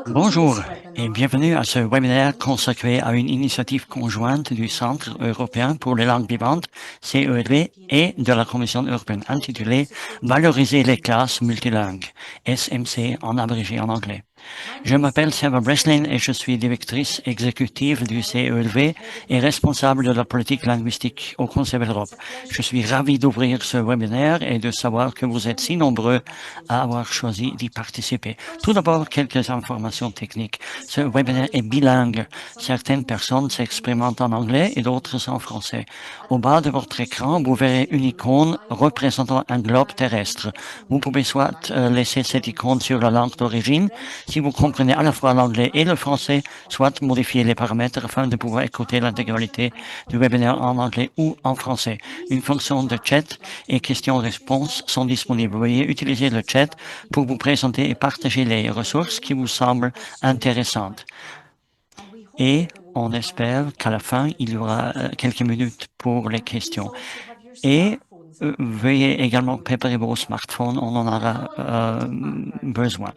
Bonjour et bienvenue à ce webinaire consacré à une initiative conjointe du Centre européen pour les langues vivantes, CELV, et de la Commission européenne intitulée Valoriser les classes multilingues, SMC en abrégé en anglais. Je m'appelle Sarah Breslin et je suis directrice exécutive du CELV et responsable de la politique linguistique au Conseil de l'Europe. Je suis ravi d'ouvrir ce webinaire et de savoir que vous êtes si nombreux à avoir choisi d'y participer. Tout d'abord, quelques informations techniques. Ce webinaire est bilingue. Certaines personnes s'expriment en anglais et d'autres en français. Au bas de votre écran, vous verrez une icône représentant un globe terrestre. Vous pouvez soit laisser cette icône sur la langue d'origine, si vous comprenez à la fois l'anglais et le français, soit modifier les paramètres afin de pouvoir écouter l'intégralité du webinaire en anglais ou en français. Une fonction de chat et questions-réponses sont disponibles. Veuillez utiliser le chat pour vous présenter et partager les ressources qui vous semblent intéressantes. Et on espère qu'à la fin, il y aura quelques minutes pour les questions. Et veuillez également préparer vos smartphones, on en aura besoin.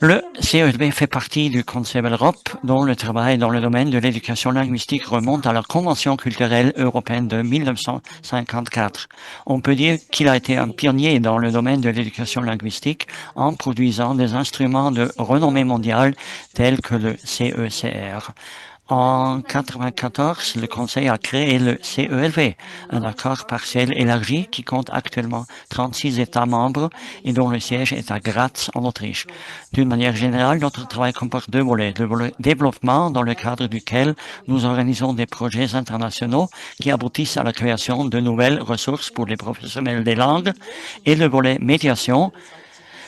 Le CELV fait partie du Conseil de l'Europe, dont le travail dans le domaine de l'éducation linguistique remonte à la Convention culturelle européenne de 1954. On peut dire qu'il a été un pionnier dans le domaine de l'éducation linguistique en produisant des instruments de renommée mondiale tels que le CECR. En 1994, le Conseil a créé le CELV, un accord partiel élargi qui compte actuellement 36 États membres et dont le siège est à Graz, en Autriche. D'une manière générale, notre travail comporte deux volets. Le volet développement, dans le cadre duquel nous organisons des projets internationaux qui aboutissent à la création de nouvelles ressources pour les professionnels des langues, et le volet médiation,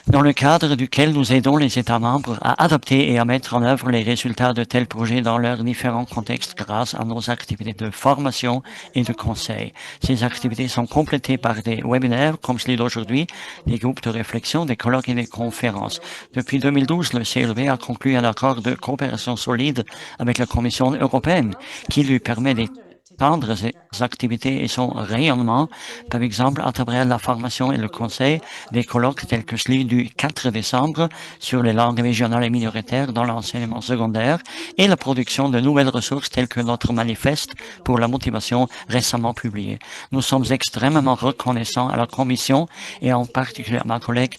dans le cadre duquel nous aidons les États membres à adopter et à mettre en œuvre les résultats de tels projets dans leurs différents contextes grâce à nos activités de formation et de conseil. Ces activités sont complétées par des webinaires comme celui d'aujourd'hui, des groupes de réflexion, des colloques et des conférences. Depuis 2012, le CLV a conclu un accord de coopération solide avec la Commission européenne qui lui permet d'étendre ses activités et son rayonnement, par exemple à travers la formation et le conseil, des colloques tels que celui du 4 décembre sur les langues régionales et minoritaires dans l'enseignement secondaire et la production de nouvelles ressources telles que notre manifeste pour la motivation récemment publié. Nous sommes extrêmement reconnaissants à la Commission et en particulier à ma collègue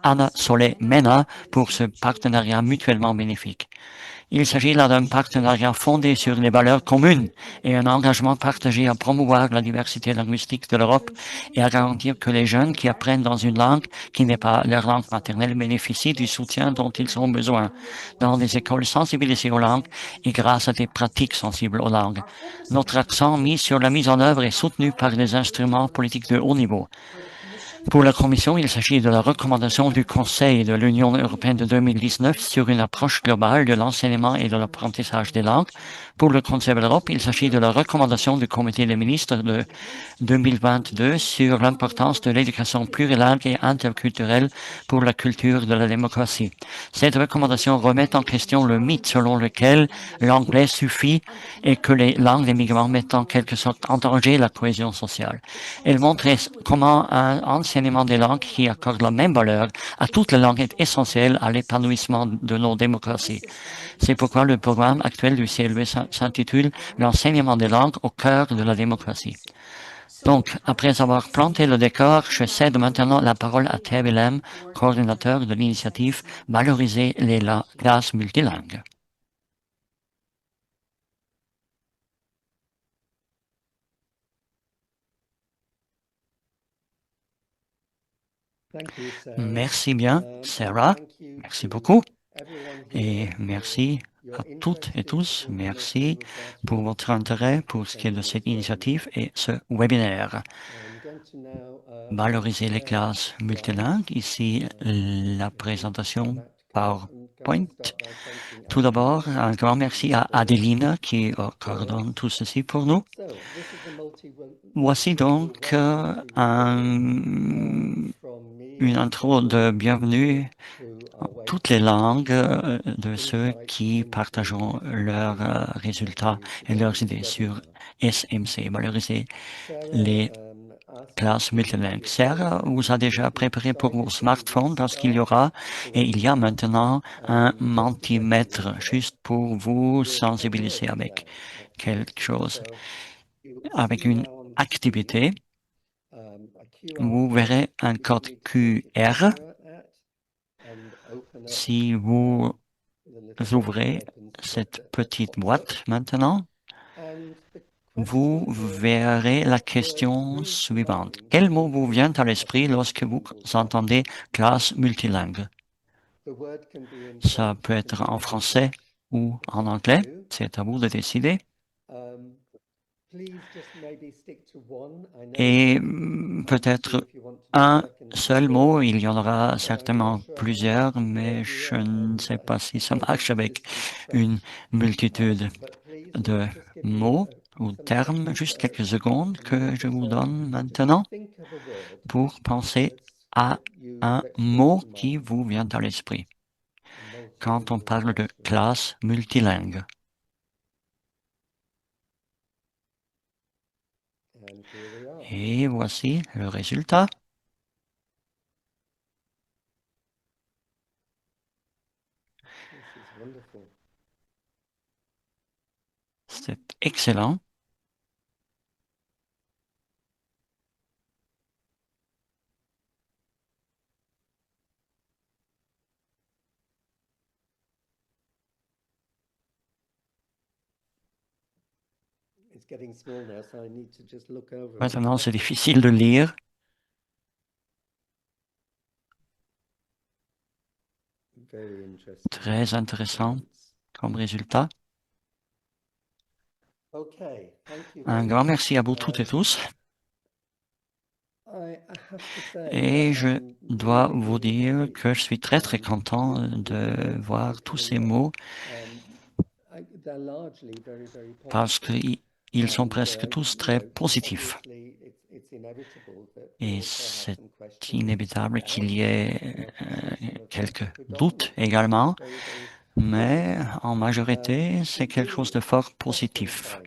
Anna Solé-Mena pour ce partenariat mutuellement bénéfique. Il s'agit là d'un partenariat fondé sur les valeurs communes et un engagement partagé à promouvoir la diversité linguistique de l'Europe et à garantir que les jeunes qui apprennent dans une langue qui n'est pas leur langue maternelle bénéficient du soutien dont ils ont besoin dans des écoles sensibilisées aux langues et grâce à des pratiques sensibles aux langues. Notre accent mis sur la mise en œuvre est soutenu par des instruments politiques de haut niveau. Pour la Commission, il s'agit de la recommandation du Conseil de l'Union européenne de 2019 sur une approche globale de l'enseignement et de l'apprentissage des langues. Pour le Conseil de l'Europe, il s'agit de la recommandation du Comité des ministres de 2022 sur l'importance de l'éducation plurilingue et interculturelle pour la culture de la démocratie. Cette recommandation remet en question le mythe selon lequel l'anglais suffit et que les langues des migrants mettent en quelque sorte en danger la cohésion sociale. Elle montre comment un enseignement des langues qui accorde la même valeur à toutes les langues est essentiel à l'épanouissement de nos démocraties. C'est pourquoi le programme actuel du CLV s'intitule L'enseignement des langues au cœur de la démocratie. Donc, après avoir planté le décor, je cède maintenant la parole à Thierry Lem, coordinateur de l'initiative Valoriser les classes multilingues. Merci bien, Sarah. Merci beaucoup. Et merci à toutes et tous. Merci pour votre intérêt pour ce qui est de cette initiative et ce webinaire. Valoriser les classes multilingues. Ici, la présentation PowerPoint. Tout d'abord, un grand merci à Adelina qui coordonne tout ceci pour nous. Voici donc une intro de bienvenue en toutes les langues de ceux qui partageront leurs résultats et leurs idées sur SMC, valoriser les classe multilingue. Serre vous a déjà préparé pour vos smartphones parce qu'il y aura et il y a maintenant un mentimètre juste pour vous sensibiliser avec quelque chose, avec une activité. Vous verrez un code QR. Si vous ouvrez cette petite boîte maintenant, vous verrez la question suivante. Quel mot vous vient à l'esprit lorsque vous entendez classe multilingue? Ça peut être en français ou en anglais. C'est à vous de décider. Et peut-être un seul mot, il y en aura certainement plusieurs, mais je ne sais pas si ça marche avec une multitude de mots ou termes. Juste quelques secondes que je vous donne maintenant pour penser à un mot qui vous vient à l'esprit quand on parle de classe multilingue. Et voici le résultat. C'est excellent. Maintenant, c'est difficile de lire. Très intéressant comme résultat. Un grand merci à vous toutes et tous. Et je dois vous dire que je suis très très content de voir tous ces mots parce qu'ils sont presque tous très positifs. Et c'est inévitable qu'il y ait quelques doutes également, mais en majorité, c'est quelque chose de fort positif.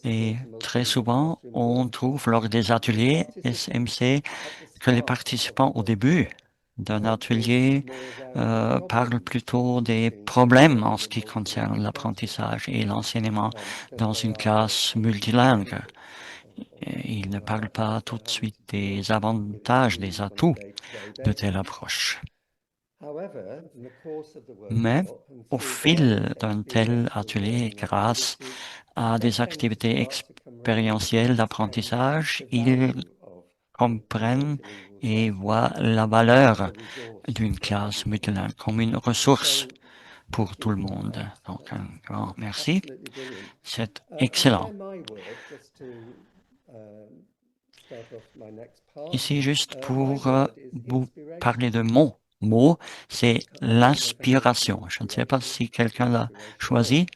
Et très souvent, on trouve lors des ateliers SMC que les participants au début d'un atelier parlent plutôt des problèmes en ce qui concerne l'apprentissage et l'enseignement dans une classe multilingue. Ils ne parlent pas tout de suite des avantages, des atouts de telle approche. Mais au fil d'un tel atelier, grâce à des activités expérientielles d'apprentissage, ils comprennent et voient la valeur d'une classe multilingue comme une ressource pour tout le monde. Donc, un grand merci. C'est excellent. Ici, juste pour vous parler de mon mot, c'est l'inspiration. Je ne sais pas si quelqu'un l'a choisi.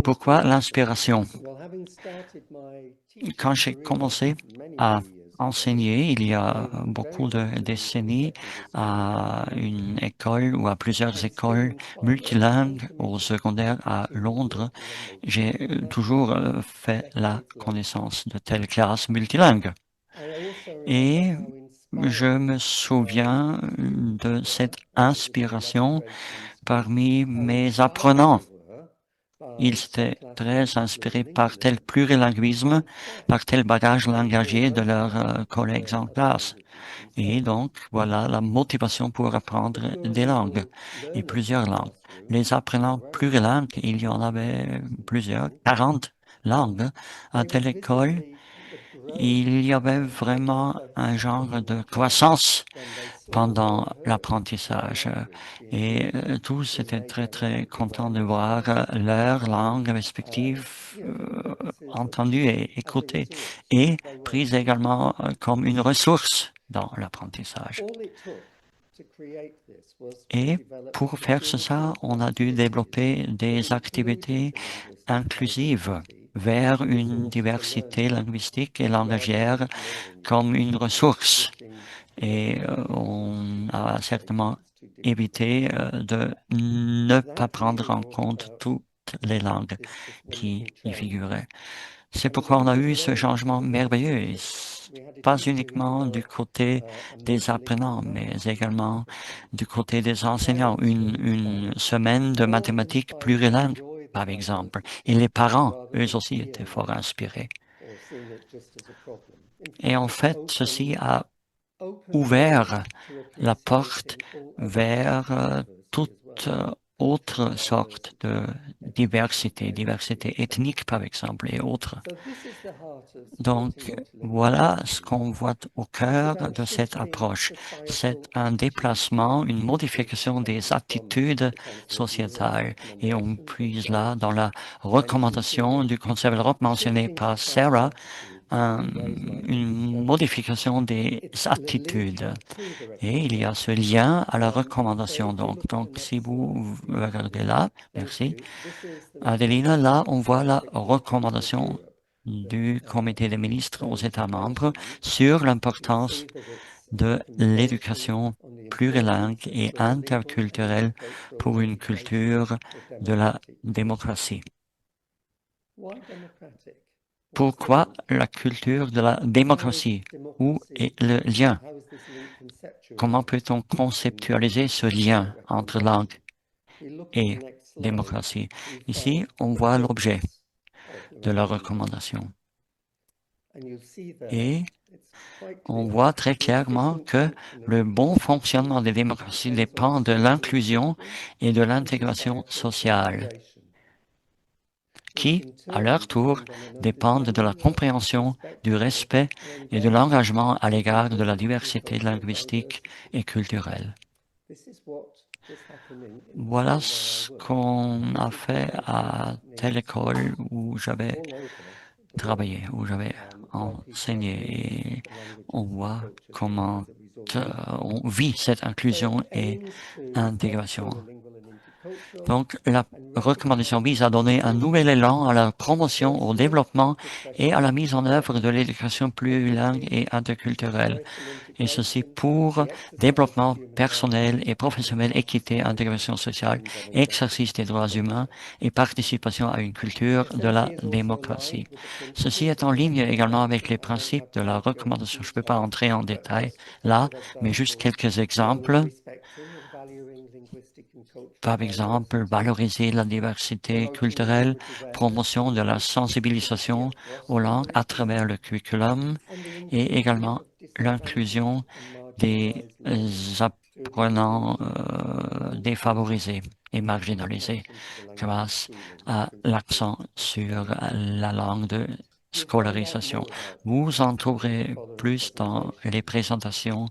Pourquoi l'inspiration? Quand j'ai commencé à enseigner, il y a beaucoup de décennies, à une école ou à plusieurs écoles multilingues au secondaire à Londres, j'ai toujours fait la connaissance de telles classes multilingues. Et je me souviens de cette inspiration parmi mes apprenants. Ils étaient très inspirés par tel plurilinguisme, par tel bagage langagier de leurs collègues en classe. Et donc, voilà la motivation pour apprendre des langues, et plusieurs langues. Les apprenants plurilingues, il y en avait plusieurs, 40 langues à telle école. Il y avait vraiment un genre de croissance pendant l'apprentissage. Et tous étaient très, très contents de voir leur langue respective entendue et écoutée et prise également comme une ressource dans l'apprentissage. Et pour faire ça, on a dû développer des activités inclusives vers une diversité linguistique et langagière comme une ressource. Et on a certainement évité de ne pas prendre en compte toutes les langues qui y figuraient. C'est pourquoi on a eu ce changement merveilleux, et pas uniquement du côté des apprenants, mais également du côté des enseignants. Une semaine de mathématiques plurilingues, par exemple. Et les parents, eux aussi, étaient fort inspirés. Et en fait, ceci a ouvert la porte vers toute autre sorte de diversité ethnique par exemple et autres. Donc voilà ce qu'on voit au cœur de cette approche. C'est un déplacement, une modification des attitudes sociétales et on puise là dans la recommandation du Conseil de l'Europe mentionnée par Sarah, une modification des attitudes. Et il y a ce lien à la recommandation. Donc si vous regardez là, merci, Adelina, là, on voit la recommandation du comité des ministres aux États membres sur l'importance de l'éducation plurilingue et interculturelle pour une culture de la démocratie. Pourquoi la culture de la démocratie? Où est le lien? Comment peut-on conceptualiser ce lien entre langue et démocratie? Ici, on voit l'objet de la recommandation. Et on voit très clairement que le bon fonctionnement des démocraties dépend de l'inclusion et de l'intégration sociale, qui, à leur tour, dépendent de la compréhension, du respect et de l'engagement à l'égard de la diversité linguistique et culturelle. Voilà ce qu'on a fait à telle école où j'avais travaillé, où j'avais enseigné. Et on voit comment on vit cette inclusion et intégration. Donc, la recommandation vise à donner un nouvel élan à la promotion, au développement et à la mise en œuvre de l'éducation plurilingue et interculturelle. Et ceci pour développement personnel et professionnel, équité, intégration sociale, exercice des droits humains et participation à une culture de la démocratie. Ceci est en ligne également avec les principes de la recommandation. Je ne peux pas entrer en détail là, mais juste quelques exemples. Par exemple, valoriser la diversité culturelle, promotion de la sensibilisation aux langues à travers le curriculum et également l'inclusion des apprenants défavorisés et marginalisés grâce à l'accent sur la langue de scolarisation. Vous en trouverez plus dans les présentations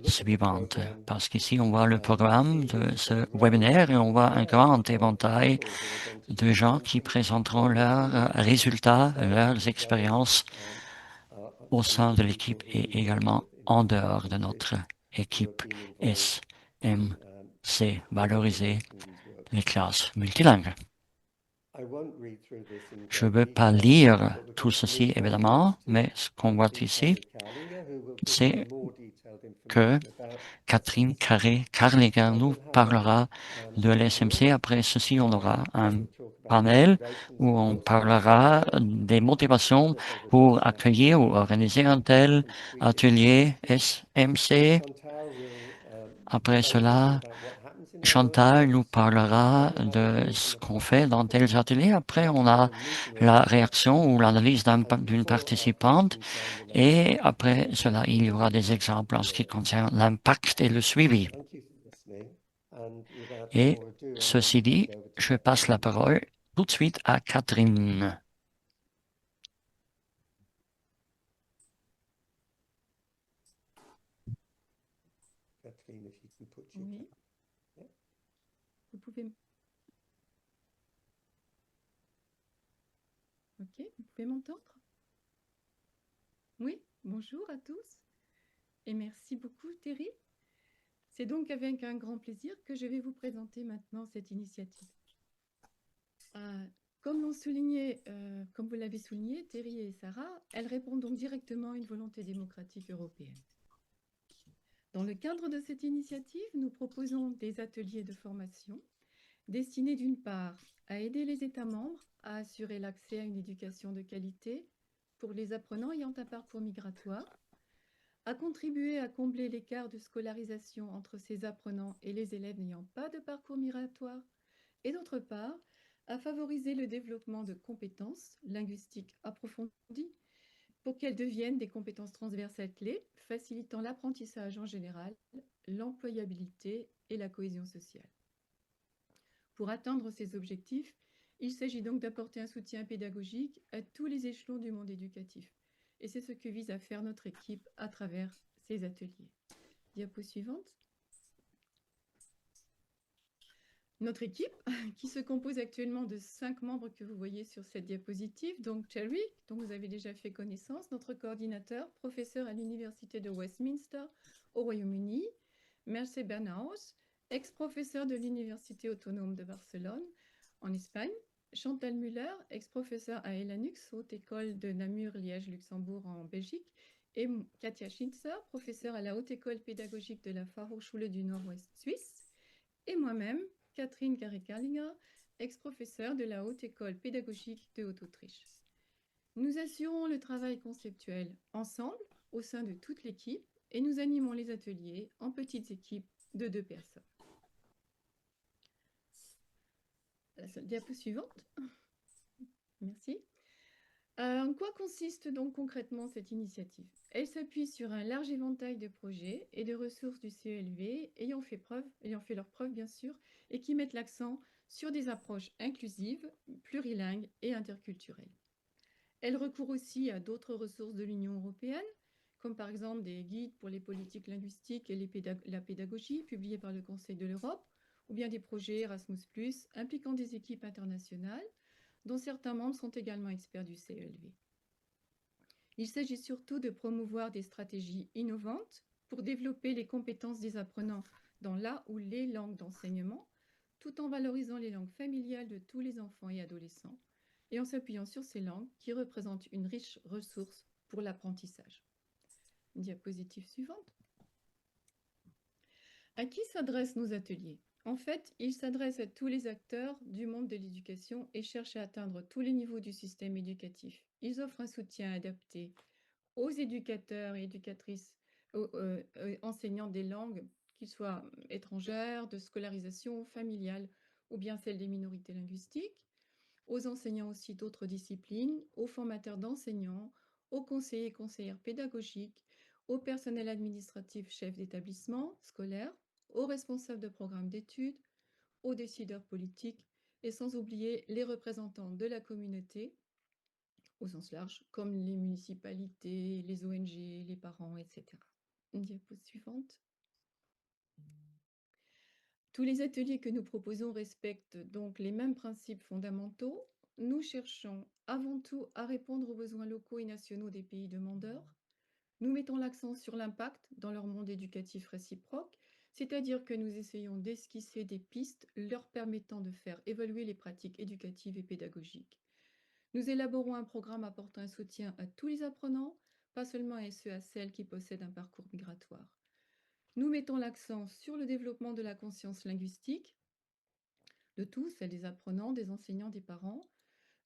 suivantes, parce qu'ici on voit le programme de ce webinaire et on voit un grand éventail de gens qui présenteront leurs résultats, leurs expériences au sein de l'équipe et également en dehors de notre équipe SMC, valoriser les classes multilingues. Je ne veux pas lire tout ceci, évidemment, mais ce qu'on voit ici, c'est que Catherine Carré-Carligan nous parlera de l'SMC. Après ceci, on aura un panel où on parlera des motivations pour accueillir ou organiser un tel atelier SMC. Après cela, Chantal nous parlera de ce qu'on fait dans tels ateliers. Après, on a la réaction ou l'analyse d'une participante. Et après cela, il y aura des exemples en ce qui concerne l'impact et le suivi. Et ceci dit, je passe la parole tout de suite à Catherine. Oui, vous pouvez. Ok, vous pouvez m'entendre? Oui, bonjour à tous et merci beaucoup Terry. C'est donc avec un grand plaisir que je vais vous présenter maintenant cette initiative. Comme vous l'avez souligné, Terry et Sarah, elles répondent donc directement à une volonté démocratique européenne. Dans le cadre de cette initiative, nous proposons des ateliers de formation destiné d'une part à aider les États membres à assurer l'accès à une éducation de qualité pour les apprenants ayant un parcours migratoire, à contribuer à combler l'écart de scolarisation entre ces apprenants et les élèves n'ayant pas de parcours migratoire, et d'autre part, à favoriser le développement de compétences linguistiques approfondies pour qu'elles deviennent des compétences transversales clés, facilitant l'apprentissage en général, l'employabilité et la cohésion sociale. Pour atteindre ces objectifs, il s'agit donc d'apporter un soutien pédagogique à tous les échelons du monde éducatif. Et c'est ce que vise à faire notre équipe à travers ces ateliers. Diapo suivante. Notre équipe, qui se compose actuellement de 5 membres que vous voyez sur cette diapositive, donc Cherry, dont vous avez déjà fait connaissance, notre coordinateur, professeur à l'Université de Westminster au Royaume-Uni, Mercè Bernaus, ex-professeur de l'Université autonome de Barcelone en Espagne, Chantal Müller, ex-professeur à Elanux, Haute École de Namur, Liège, Luxembourg en Belgique, et Katja Schinzer, professeure à la Haute École pédagogique de la Fachhochschule du Nord-Ouest suisse, et moi-même, Catherine Garry-Carlinger, ex-professeure de la Haute École pédagogique de Haute-Autriche. Nous assurons le travail conceptuel ensemble, au sein de toute l'équipe, et nous animons les ateliers en petites équipes de 2 personnes. La diapo suivante. Merci. En quoi consiste donc concrètement cette initiative? Elle s'appuie sur un large éventail de projets et de ressources du CELV ayant fait leur preuve bien sûr, et qui mettent l'accent sur des approches inclusives, plurilingues et interculturelles. Elle recourt aussi à d'autres ressources de l'Union européenne, comme par exemple des guides pour les politiques linguistiques et la pédagogie publiés par le Conseil de l'Europe, ou bien des projets Erasmus+, impliquant des équipes internationales, dont certains membres sont également experts du CELV. Il s'agit surtout de promouvoir des stratégies innovantes pour développer les compétences des apprenants dans la ou les langues d'enseignement, tout en valorisant les langues familiales de tous les enfants et adolescents, et en s'appuyant sur ces langues qui représentent une riche ressource pour l'apprentissage. Diapositive suivante. À qui s'adressent nos ateliers? En fait, ils s'adressent à tous les acteurs du monde de l'éducation et cherchent à atteindre tous les niveaux du système éducatif. Ils offrent un soutien adapté aux éducateurs et éducatrices, aux enseignants des langues, qu'ils soient étrangères, de scolarisation familiale ou bien celles des minorités linguistiques, aux enseignants aussi d'autres disciplines, aux formateurs d'enseignants, aux conseillers et conseillères pédagogiques, au personnel administratif chef d'établissement scolaire, aux responsables de programmes d'études, aux décideurs politiques et sans oublier les représentants de la communauté au sens large, comme les municipalités, les ONG, les parents, etc. Diapo suivante. Tous les ateliers que nous proposons respectent donc les mêmes principes fondamentaux. Nous cherchons avant tout à répondre aux besoins locaux et nationaux des pays demandeurs. Nous mettons l'accent sur l'impact dans leur monde éducatif réciproque, c'est-à-dire que nous essayons d'esquisser des pistes leur permettant de faire évoluer les pratiques éducatives et pédagogiques. Nous élaborons un programme apportant un soutien à tous les apprenants, pas seulement à ceux à celles qui possèdent un parcours migratoire. Nous mettons l'accent sur le développement de la conscience linguistique de tous, celle des apprenants, des enseignants, des parents.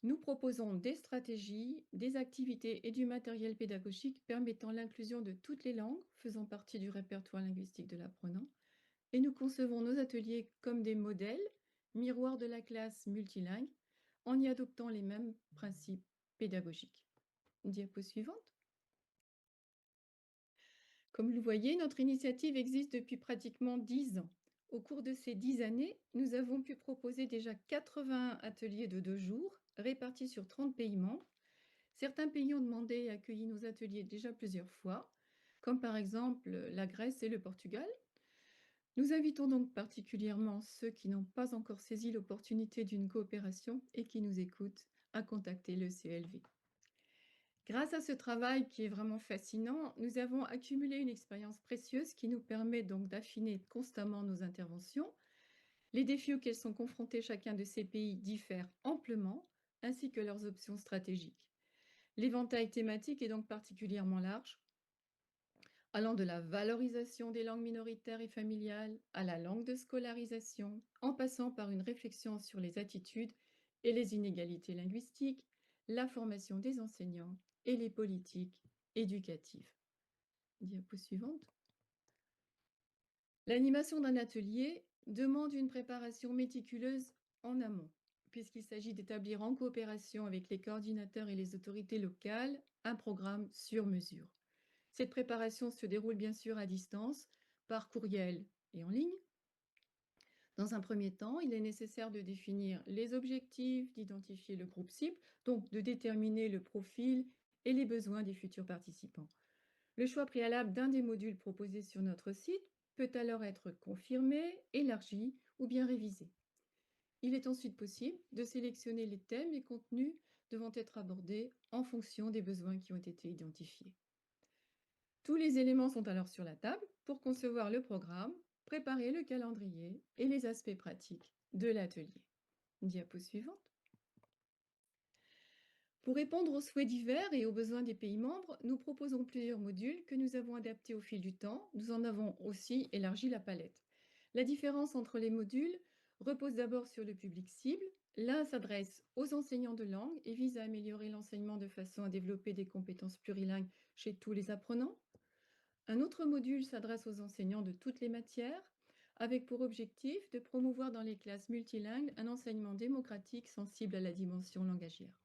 Nous proposons des stratégies, des activités et du matériel pédagogique permettant l'inclusion de toutes les langues faisant partie du répertoire linguistique de l'apprenant. Et nous concevons nos ateliers comme des modèles, miroirs de la classe multilingue, en y adoptant les mêmes principes pédagogiques. Diapo suivante. Comme vous le voyez, notre initiative existe depuis pratiquement 10 ans. Au cours de ces 10 années, nous avons pu proposer déjà 80 ateliers de 2 jours, répartis sur 30 pays membres. Certains pays ont demandé et accueilli nos ateliers déjà plusieurs fois, comme par exemple la Grèce et le Portugal. Nous invitons donc particulièrement ceux qui n'ont pas encore saisi l'opportunité d'une coopération et qui nous écoutent à contacter le CELV. Grâce à ce travail qui est vraiment fascinant, nous avons accumulé une expérience précieuse qui nous permet donc d'affiner constamment nos interventions. Les défis auxquels sont confrontés chacun de ces pays diffèrent amplement, ainsi que leurs options stratégiques. L'éventail thématique est donc particulièrement large. allant de la valorisation des langues minoritaires et familiales à la langue de scolarisation, en passant par une réflexion sur les attitudes et les inégalités linguistiques, la formation des enseignants et les politiques éducatives. Diapo suivante. L'animation d'un atelier demande une préparation méticuleuse en amont, puisqu'il s'agit d'établir en coopération avec les coordinateurs et les autorités locales un programme sur mesure. Cette préparation se déroule bien sûr à distance, par courriel et en ligne. Dans un premier temps, il est nécessaire de définir les objectifs, d'identifier le groupe cible, donc de déterminer le profil et les besoins des futurs participants. Le choix préalable d'un des modules proposés sur notre site peut alors être confirmé, élargi ou bien révisé. Il est ensuite possible de sélectionner les thèmes et contenus devant être abordés en fonction des besoins qui ont été identifiés. Tous les éléments sont alors sur la table pour concevoir le programme, préparer le calendrier et les aspects pratiques de l'atelier. Diapo suivante. Pour répondre aux souhaits divers et aux besoins des pays membres, nous proposons plusieurs modules que nous avons adaptés au fil du temps. Nous en avons aussi élargi la palette. La différence entre les modules repose d'abord sur le public cible. L'un s'adresse aux enseignants de langue et vise à améliorer l'enseignement de façon à développer des compétences plurilingues chez tous les apprenants. Un autre module s'adresse aux enseignants de toutes les matières, avec pour objectif de promouvoir dans les classes multilingues un enseignement démocratique sensible à la dimension langagière.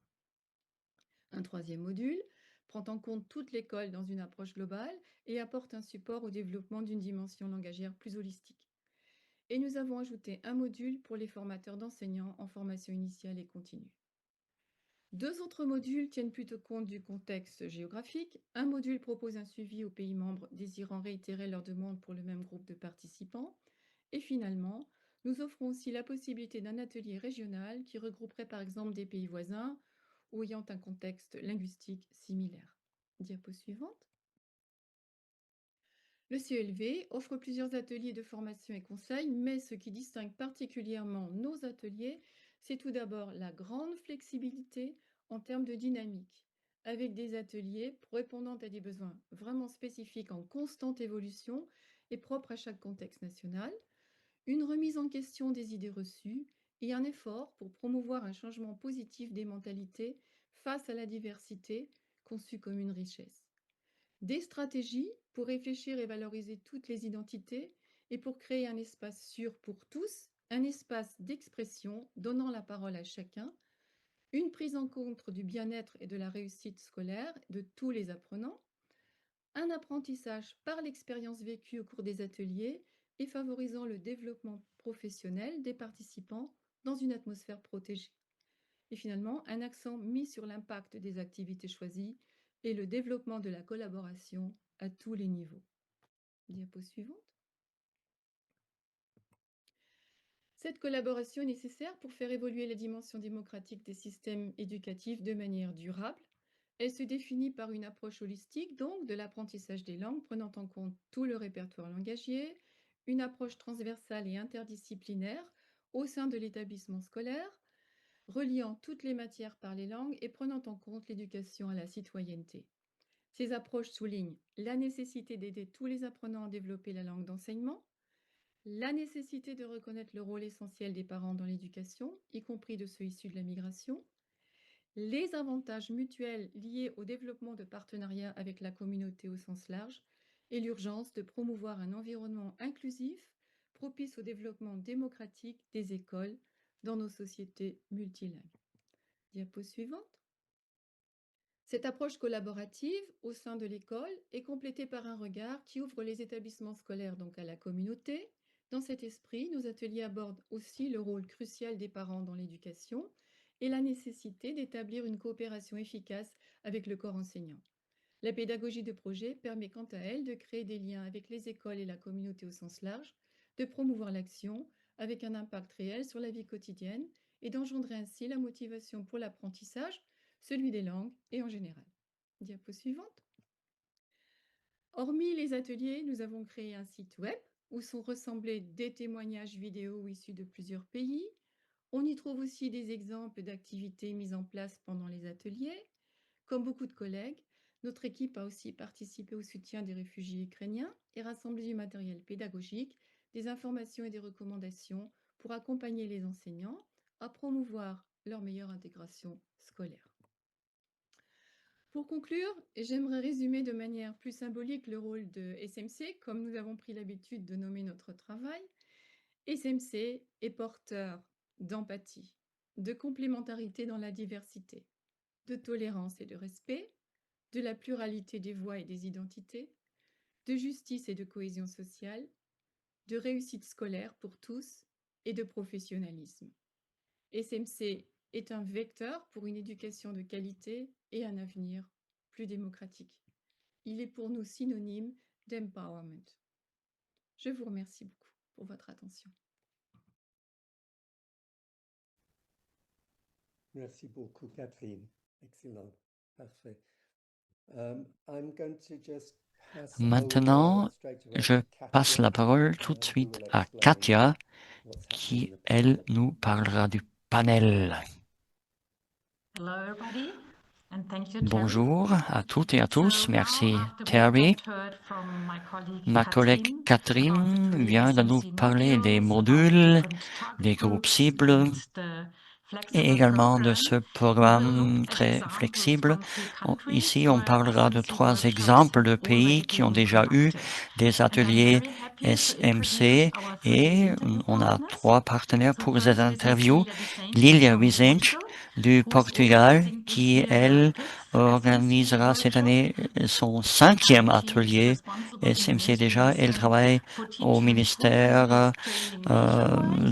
Un troisième module prend en compte toute l'école dans une approche globale et apporte un support au développement d'une dimension langagière plus holistique. Et nous avons ajouté un module pour les formateurs d'enseignants en formation initiale et continue. Deux autres modules tiennent plutôt compte du contexte géographique. Un module propose un suivi aux pays membres désirant réitérer leur demande pour le même groupe de participants. Et finalement, nous offrons aussi la possibilité d'un atelier régional qui regrouperait par exemple des pays voisins ou ayant un contexte linguistique similaire. Diapo suivante. Le CELV offre plusieurs ateliers de formation et conseils, mais ce qui distingue particulièrement nos ateliers, c'est tout d'abord la grande flexibilité en termes de dynamique, avec des ateliers répondant à des besoins vraiment spécifiques en constante évolution et propres à chaque contexte national, une remise en question des idées reçues et un effort pour promouvoir un changement positif des mentalités face à la diversité conçue comme une richesse. Des stratégies pour réfléchir et valoriser toutes les identités et pour créer un espace sûr pour tous, un espace d'expression donnant la parole à chacun, une prise en compte du bien-être et de la réussite scolaire de tous les apprenants, un apprentissage par l'expérience vécue au cours des ateliers et favorisant le développement professionnel des participants dans une atmosphère protégée. Et finalement, un accent mis sur l'impact des activités choisies et le développement de la collaboration à tous les niveaux. Diapo suivante. Cette collaboration est nécessaire pour faire évoluer la dimension démocratique des systèmes éducatifs de manière durable. Elle se définit par une approche holistique, donc de l'apprentissage des langues, prenant en compte tout le répertoire langagier, une approche transversale et interdisciplinaire au sein de l'établissement scolaire, reliant toutes les matières par les langues et prenant en compte l'éducation à la citoyenneté. Ces approches soulignent la nécessité d'aider tous les apprenants à développer la langue d'enseignement, la nécessité de reconnaître le rôle essentiel des parents dans l'éducation, y compris de ceux issus de la migration, les avantages mutuels liés au développement de partenariats avec la communauté au sens large, et l'urgence de promouvoir un environnement inclusif propice au développement démocratique des écoles dans nos sociétés multilingues. Diapo suivante. Cette approche collaborative au sein de l'école est complétée par un regard qui ouvre les établissements scolaires donc à la communauté. Dans cet esprit, nos ateliers abordent aussi le rôle crucial des parents dans l'éducation et la nécessité d'établir une coopération efficace avec le corps enseignant. La pédagogie de projet permet quant à elle de créer des liens avec les écoles et la communauté au sens large, de promouvoir l'action avec un impact réel sur la vie quotidienne et d'engendrer ainsi la motivation pour l'apprentissage, celui des langues et en général. Diapo suivante. Hormis les ateliers, nous avons créé un site web où sont rassemblés des témoignages vidéo issus de plusieurs pays. On y trouve aussi des exemples d'activités mises en place pendant les ateliers. Comme beaucoup de collègues, Notre équipe a aussi participé au soutien des réfugiés ukrainiens et rassemblé du matériel pédagogique, des informations et des recommandations pour accompagner les enseignants à promouvoir leur meilleure intégration scolaire. Pour conclure, j'aimerais résumer de manière plus symbolique le rôle de SMC, comme nous avons pris l'habitude de nommer notre travail. SMC est porteur d'empathie, de complémentarité dans la diversité, de tolérance et de respect, de la pluralité des voix et des identités, de justice et de cohésion sociale, de réussite scolaire pour tous et de professionnalisme. SMC est un vecteur pour une éducation de qualité et un avenir plus démocratique. Il est pour nous synonyme d'empowerment. Je vous remercie beaucoup pour votre attention. Merci beaucoup, Catherine. Excellent. Parfait. I'm going to just pass Maintenant, over straight away je to passe Katja, la parole tout de who suite will à explain Katia, what's happening qui, in the elle, panel. nous parlera du panel. Hello everybody, and thank you, Terry. Bonjour à toutes et à tous. So Merci, now, after we Terry. just heard from my colleague Ma collègue about the Catherine three vient de nous SMC parler des modules, about the modules, different target des groupes groups, cibles and the et flexible également de program. ce We will programme look at très examples flexible. from 3 countries Ici, on where parlera de SMC 3 workshops exemples de have pays already qui ont been déjà eu conducted. des And I'm ateliers very happy to SMC introduce our three et interview on a partners. 3 partenaires So pour ces first is interviews. Lilia Vicente Lilia from Vicente Portugal, du who is Portugal organizing this qui, year elle, the 5th organisera SMC cette workshop. année son 5e And she is atelier responsible in the SMC Ministry of déjà. Elle Wisdom travaille for au teachers, ministère hopefully scaling nationwide.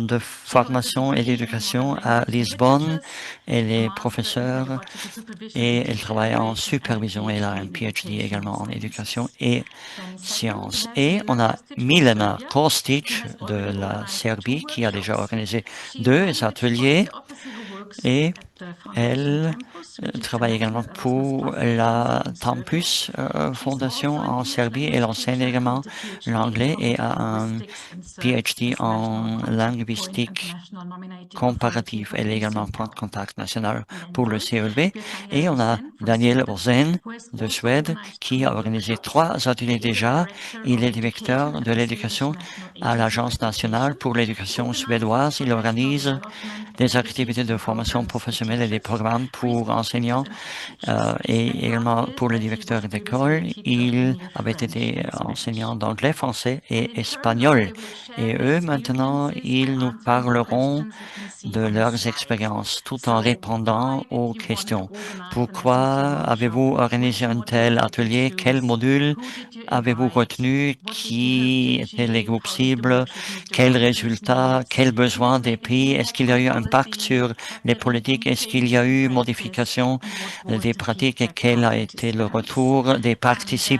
de She holds a formation et degree in d'éducation modern à languages and Lisbonne. literatures, Elle a est master in professeure pedagogical supervision and et elle teacher travaille en evaluation, and a supervision. Elle a PhD un in PhD educational également en éducation sciences. et Then second, we sciences. have Et on Milena a Kostic from Milena Serbia, who Kostic has de already la organized 2 Serbie qui a déjà workshops. organisé She is 2 one ateliers Policy Officer who works et at the Foundation elle Campus, which is the travaille également national Erasmus pour Plus la agency in Serbia. Campus She's Fondation also an en English Serbie. Elle language enseigne teacher and également holds a PhD in l'anglais et cognitive a un linguistics and serves PhD as national en contact point and linguistique national nominating authority comparatif. for Elle est the également point de ECNL. contact national And then pour le third, CELB. we have Daniel Et on a Rosen from Daniel Sweden, Rosen who has de also Suède organized qui 3 a organisé workshops. 3 ateliers He is the déjà. director Il of est directeur education de at the Swedish l'éducation National à Agency for l'Agence nationale Education, pour l'éducation organizes suédoise. Il professional organise development des activities activités de and formation programs for professionnelle et des teachers, programmes pour preschool teachers enseignants and head teachers. And et last également is pour les that he directeurs was previously a d'école. teacher of Il English, avait French été and Spanish. enseignant d'anglais, français And et in turn, now espagnol. they will share Et their eux, maintenant, experiences by ils nous answering the parleront questions you can see de on the leurs slide. expériences tout en So répondant why did aux you want to questions. organize an SMC Pourquoi workshop? avez-vous organisé Which un modules tel did you atelier? Quel choose? module Who did you avez-vous invite? retenu? What did you hope to Qui étaient les achieve? groupes How did the cibles? workshop meet the Quels workers' résultats? needs? Quels Did it besoins des make an pays? Est-ce impact qu'il y a on eu un impact policy? sur Have les there been politiques? any Est-ce qu'il y changes a in eu practice? modification And what was des the pratiques et feedback quel from a été le participants? retour des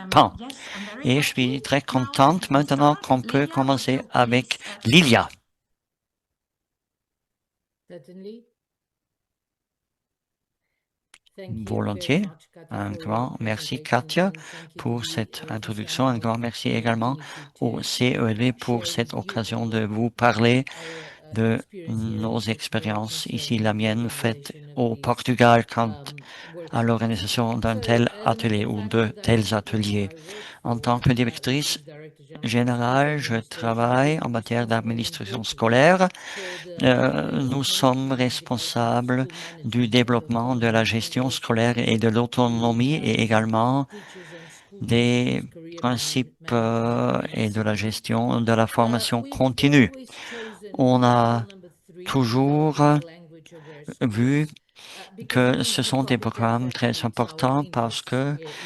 And participants? yes, I'm very Et je happy suis très now that we contente can maintenant start. qu'on peut Lilia, would commencer you avec please Lilia. Certainly. Thank you very Volontiers. much, Katja, Un for your grand merci, presentation, Katia, and thank you to pour the cette Office introduction. Un grand merci également opportunity au to CELV pour share cette with you occasion de vous parler our de experience here in nos Portugal expériences, ici concerning la the mienne, faite organization of au these Portugal quant à workshops. l'organisation d'un So, tel as an atelier ou de executive tels director, ateliers. I work En for tant que directrice Executive Director General for School générale, je Administration travaille en District matière responsible in d'administration Portugal scolaire. for the Nous development sommes and development of responsables school du management and développement de la autonomy and gestion also scolaire et de l'autonomie et également teachers and school des managers career principes management et de la principles. gestion de la formation We've continue. always chosen On module a number 3 toujours developing language aware vu schools because it que is ce the sont des topic that programmes très captivates our importants parce interests que here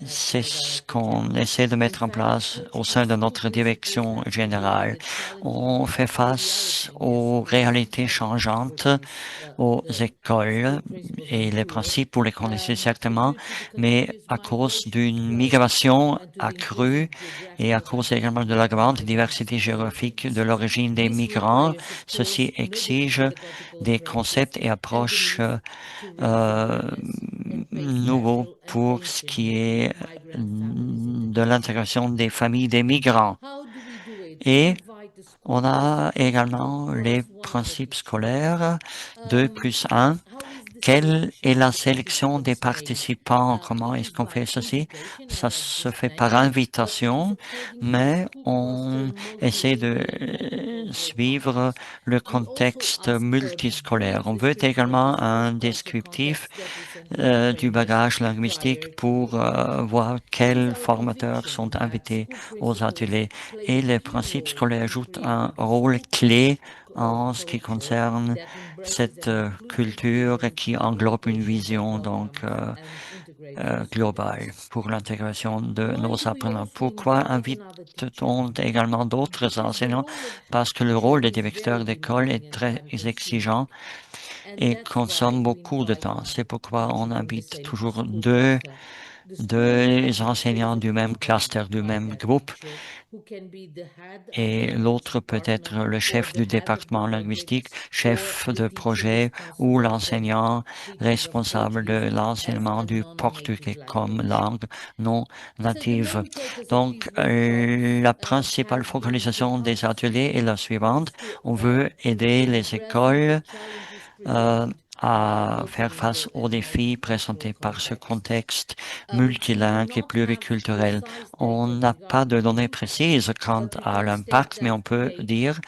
c'est at ce Director qu'on General. essaie de In mettre en fact, place au sein Portuguese de school notre principals direction have been dealing générale. with challenging On fait face reality, and yes, aux we will réalités talk about changeantes Portuguese aux the écoles school principals et les here principes, vous les connaissez certainement, due to the mais continuous à cause migration of d'une growth migration and to the accrue increasing et à geographical cause également de diversity la of grande migrants' diversité géographique de origins. l'origine des This migrants, requires, of ceci course, novel exige pedagogical des approaches concepts et and approches belief to raise euh, awareness and pay nouveaux special pour ce qui attention to est migrant families in the de community. l'intégration des familles des migrants. How do we do it? We Et invite the school on a principals to également les voice one of principes these thoughts. scolaires 2 plus 1. How is the quelle est la sélection des participants? Comment est-ce qu'on fait ceci? Ça se fait par invitation, mais on essaie de suivre le contexte multiscolaire. On veut également un descriptif du bagage linguistique pour voir quels formateurs sont invités aux ateliers. Et les principes scolaires jouent un rôle clé en ce qui concerne cette culture qui englobe une vision donc globale pour l'intégration de nos apprenants. Pourquoi invite-t-on également d'autres enseignants? Parce que le rôle des directeurs d'école est très exigeant et consomme beaucoup de temps. C'est pourquoi on invite toujours deux enseignants du même cluster, du même groupe, et l'autre peut être le chef du département linguistique, chef de projet ou l'enseignant responsable de l'enseignement du portugais comme langue non native. Donc, la principale focalisation des ateliers est la suivante. On veut aider les écoles à faire face aux défis présentés par ce contexte multilingue et pluriculturel. On n'a pas de données précises quant à l'impact, mais on peut dire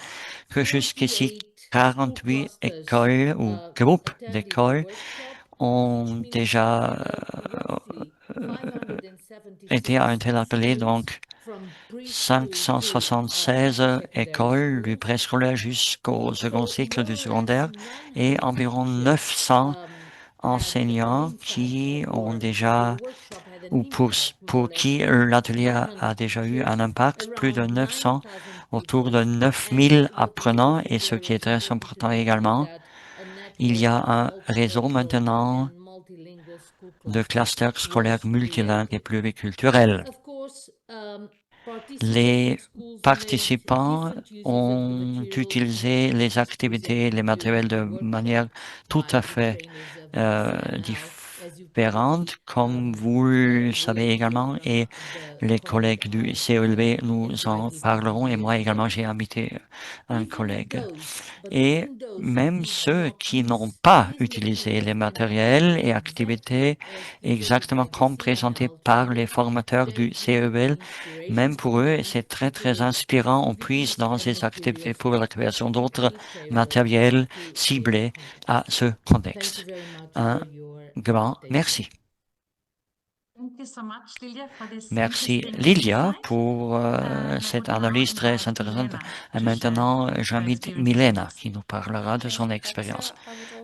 que jusqu'ici, 48 écoles ou groupes d'écoles ont déjà été à un tel atelier, donc 576 écoles du préscolaire jusqu'au second cycle du secondaire et environ 900 enseignants qui ont déjà, ou pour qui l'atelier a déjà eu un impact, plus de 900, autour de 9000 apprenants, et ce qui est très important également, il y a un réseau maintenant de clusters scolaires multilingues et pluriculturels. Les participants ont utilisé les activités, les matériels de manière tout à fait différente, comme vous le savez également, et les collègues du CELB nous en parleront, et moi également j'ai invité un collègue. Et même ceux qui n'ont pas utilisé les matériels et activités exactement comme présentés par les formateurs du CEL, même pour eux, c'est très, très inspirant. On puise dans ces activités pour la création d'autres matériels ciblés à ce contexte. Un grand merci. Merci Lilia pour cette analyse très intéressante. Et maintenant, j'invite Milena qui nous parlera de son expérience.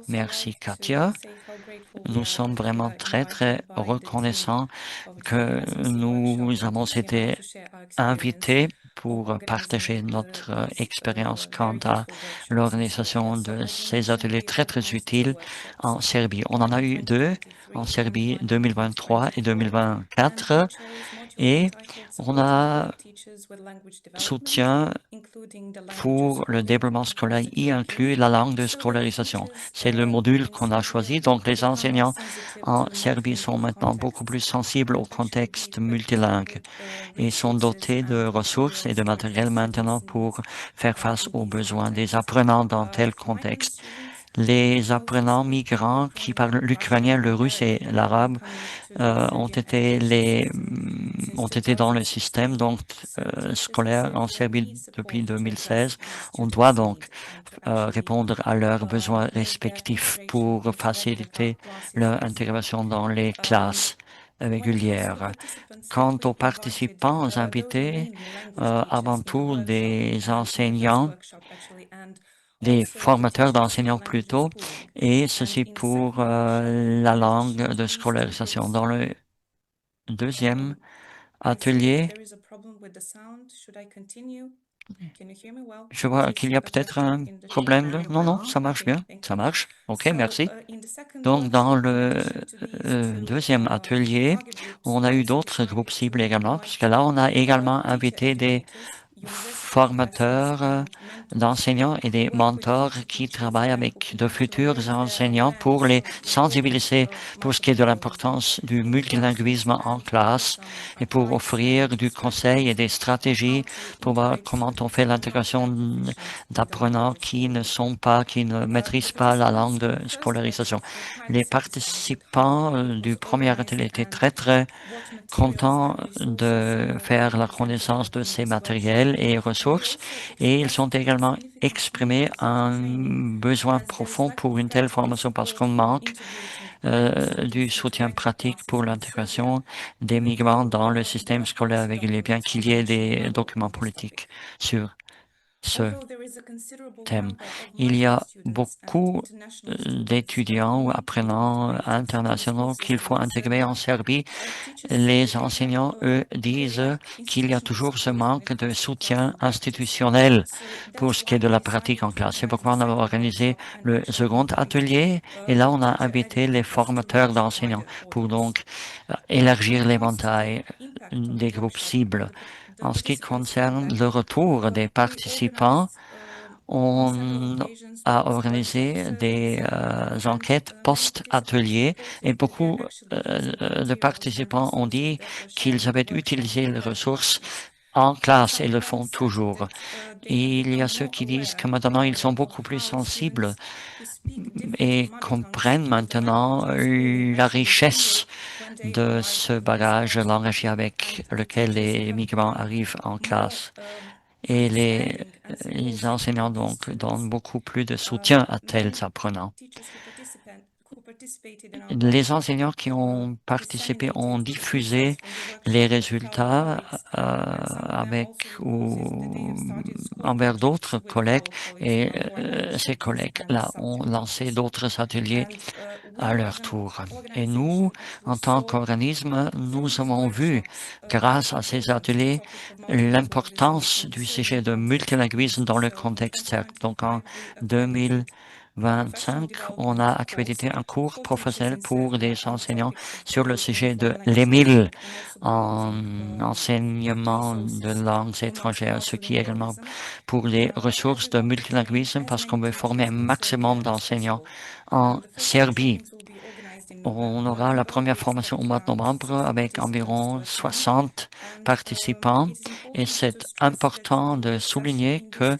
Merci Katia. Nous sommes vraiment très, très reconnaissants que nous avons été invités pour partager notre expérience quant à l'organisation de ces ateliers très, très utiles en Serbie. On en a eu 2 en Serbie 2023 et 2024 et on a soutien pour le développement scolaire y inclut la langue de scolarisation. C'est le module qu'on a choisi. Donc, les enseignants en Serbie sont maintenant beaucoup plus sensibles au contexte multilingue et sont dotés de ressources et de matériel maintenant pour faire face aux besoins des apprenants dans tel contexte. Les apprenants migrants qui parlent l'ukrainien, le russe et l'arabe ont été dans le système donc scolaire en Serbie depuis 2016. On doit donc répondre à leurs besoins respectifs pour faciliter leur intégration dans les classes régulières. Quant aux participants invités, avant tout des enseignants, des formateurs d'enseignants plutôt, et ceci pour la langue de scolarisation. Dans le deuxième atelier, je vois qu'il y a peut-être un problème de... Non, ça marche bien, ça marche. OK, merci. Donc, dans le deuxième atelier, on a eu d'autres groupes cibles également, puisque là, on a également invité des formateurs d'enseignants et des mentors qui travaillent avec de futurs enseignants pour les sensibiliser pour ce qui est de l'importance du multilinguisme en classe et pour offrir du conseil et des stratégies pour voir comment on fait l'intégration d'apprenants qui ne maîtrisent pas la langue de scolarisation. Les participants du premier atelier étaient très contents de faire la connaissance de ces matériels et ressources et ils ont également exprimé un besoin profond pour une telle formation parce qu'on manque du soutien pratique pour l'intégration des migrants dans le système scolaire régulier, bien qu'il y ait des documents politiques sur ce thème. Il y a beaucoup d'étudiants ou apprenants internationaux qu'il faut intégrer en Serbie. Les enseignants, eux, disent qu'il y a toujours ce manque de soutien institutionnel pour ce qui est de la pratique en classe. C'est pourquoi on a organisé le second atelier et là, on a invité les formateurs d'enseignants pour donc élargir l'éventail des groupes cibles. En ce qui concerne le retour des participants, on a organisé des enquêtes post-atelier et beaucoup de participants ont dit qu'ils avaient utilisé les ressources en classe et le font toujours. Et il y a ceux qui disent que maintenant ils sont beaucoup plus sensibles et comprennent maintenant la richesse de ce bagage langagier avec lequel les migrants arrivent en classe. Et les enseignants donc donnent beaucoup plus de soutien à tels apprenants. Les enseignants qui ont participé ont diffusé les résultats avec ou envers d'autres collègues et ces collègues-là ont lancé d'autres ateliers à leur tour. Et nous, en tant qu'organisme, nous avons vu, grâce à ces ateliers, l'importance du sujet de multilinguisme dans le contexte CERC. Donc en 2025, on a accrédité un cours professionnel pour des enseignants sur le sujet de l'EMIL en enseignement de langues étrangères, ce qui est également pour les ressources de multilinguisme parce qu'on veut former un maximum d'enseignants en Serbie. On aura la première formation au mois de novembre avec environ 60 participants et c'est important de souligner que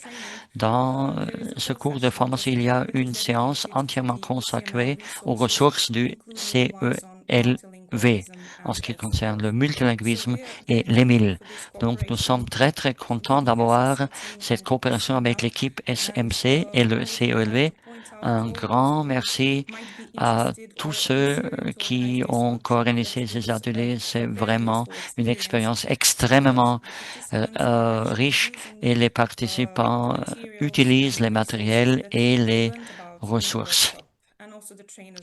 dans ce cours de formation, il y a une séance entièrement consacrée aux ressources du CELV en ce qui concerne le multilinguisme et l'EMIL. Donc, nous sommes très contents d'avoir cette coopération avec l'équipe SMC et le CELV. Un grand merci à tous ceux qui ont co-organisé ces ateliers. C'est vraiment une expérience extrêmement riche et les participants utilisent les matériels et les ressources.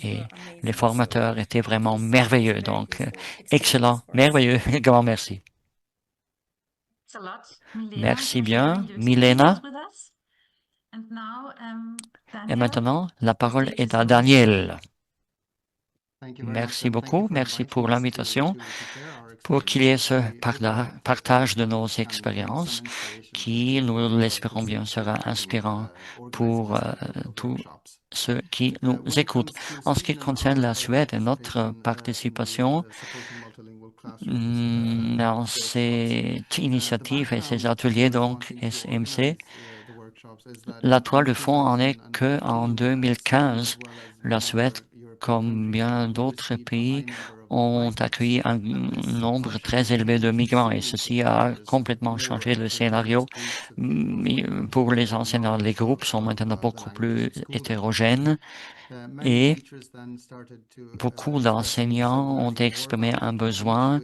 Et les formateurs étaient vraiment merveilleux. Donc, excellent, merveilleux. Grand merci. Merci bien, Milena. Et maintenant, la parole est à Daniel. Merci beaucoup. Merci pour l'invitation, pour qu'il y ait ce partage de nos expériences qui, nous l'espérons bien, sera inspirant pour tous ceux qui nous écoutent. En ce qui concerne la Suède et notre participation dans cette initiative et ces ateliers, donc SMC, la toile de fond en est qu'en 2015, la Suède, comme bien d'autres pays, ont accueilli un nombre très élevé de migrants et ceci a complètement changé le scénario. Pour les enseignants, les groupes sont maintenant beaucoup plus hétérogènes et beaucoup d'enseignants ont exprimé un besoin.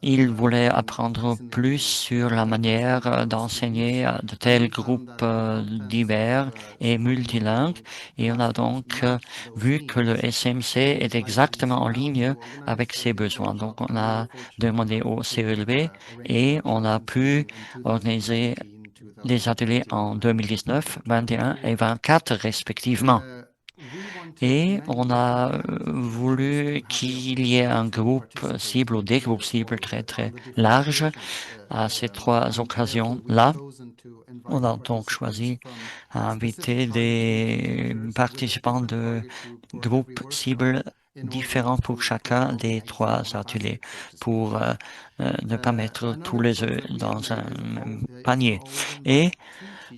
Ils voulaient apprendre plus sur la manière d'enseigner à de tels groupes divers et multilingues. Et on a donc vu que le SMC est exactement en ligne avec ces besoins. Donc, on a demandé au CELV et on a pu organiser des ateliers en 2019, 21 et 24 respectivement. Et on a voulu qu'il y ait un groupe cible ou des groupes cibles très très larges à ces trois occasions-là. On a donc choisi à inviter des participants de groupes cibles différents pour chacun des trois ateliers pour ne pas mettre tous les œufs dans un même panier. Et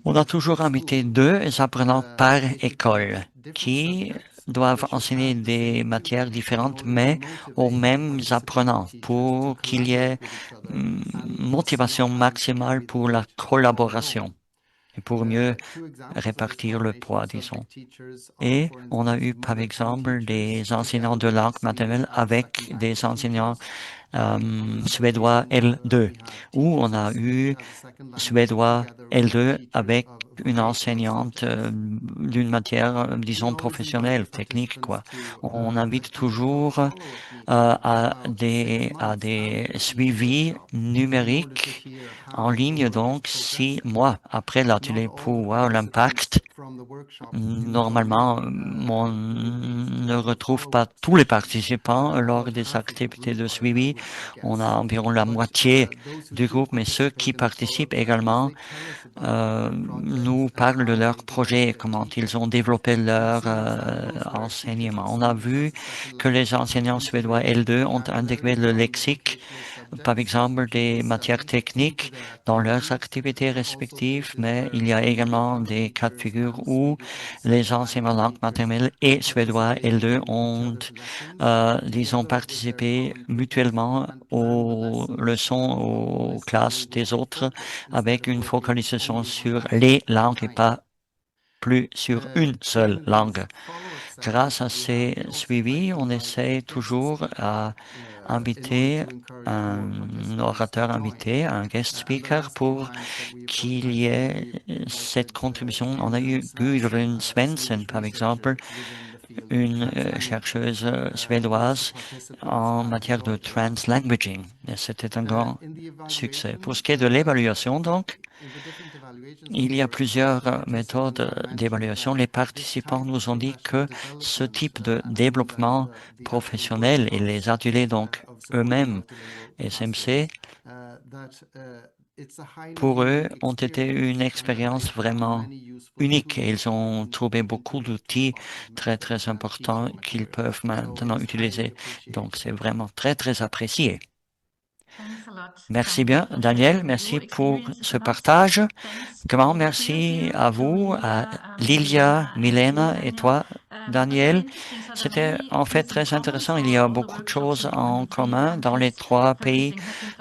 on a toujours invité 2 apprenants par école qui doivent enseigner des matières différentes, mais aux mêmes apprenants pour qu'il y ait motivation maximale pour la collaboration et pour mieux répartir le poids, disons. Et on a eu, par exemple, des enseignants de langue maternelle avec des enseignants suédois L2, où on a eu suédois L2 avec une enseignante d'une matière, disons, professionnelle, technique, quoi. On invite toujours à des suivis numériques en ligne, donc 6 mois après l'atelier pour voir l'impact. Normalement, on ne retrouve pas tous les participants lors des activités de suivi. On a environ la moitié du groupe, mais ceux qui participent également nous parlent de leur projet, comment ils ont développé leur enseignement. On a vu que les enseignants suédois L2 ont intégré le lexique, par exemple des matières techniques dans leurs activités respectives, mais il y a également des cas de figure où les enseignants langue maternelle et suédois L2 ont, disons, participé mutuellement aux leçons, aux classes des autres avec une focalisation sur les langues et pas plus sur une seule langue. Grâce à ces suivis, on essaie toujours à inviter un orateur invité, un guest speaker pour qu'il y ait cette contribution. On a eu Gudrun Svensson, par exemple, une chercheuse suédoise en matière de translanguaging. Et c'était un grand succès. Pour ce qui est de l'évaluation, donc, il y a plusieurs méthodes d'évaluation. Les participants nous ont dit que ce type de développement professionnel et les ateliers donc eux-mêmes, SMC, pour eux, ont été une expérience vraiment unique et ils ont trouvé beaucoup d'outils très, très importants qu'ils peuvent maintenant utiliser. Donc, c'est vraiment très, très apprécié. Merci bien, Daniel. Merci pour ce partage. Grand merci à vous, à Lilia, Milena et toi, Daniel. C'était en fait très intéressant. Il y a beaucoup de choses en commun dans les 3 pays.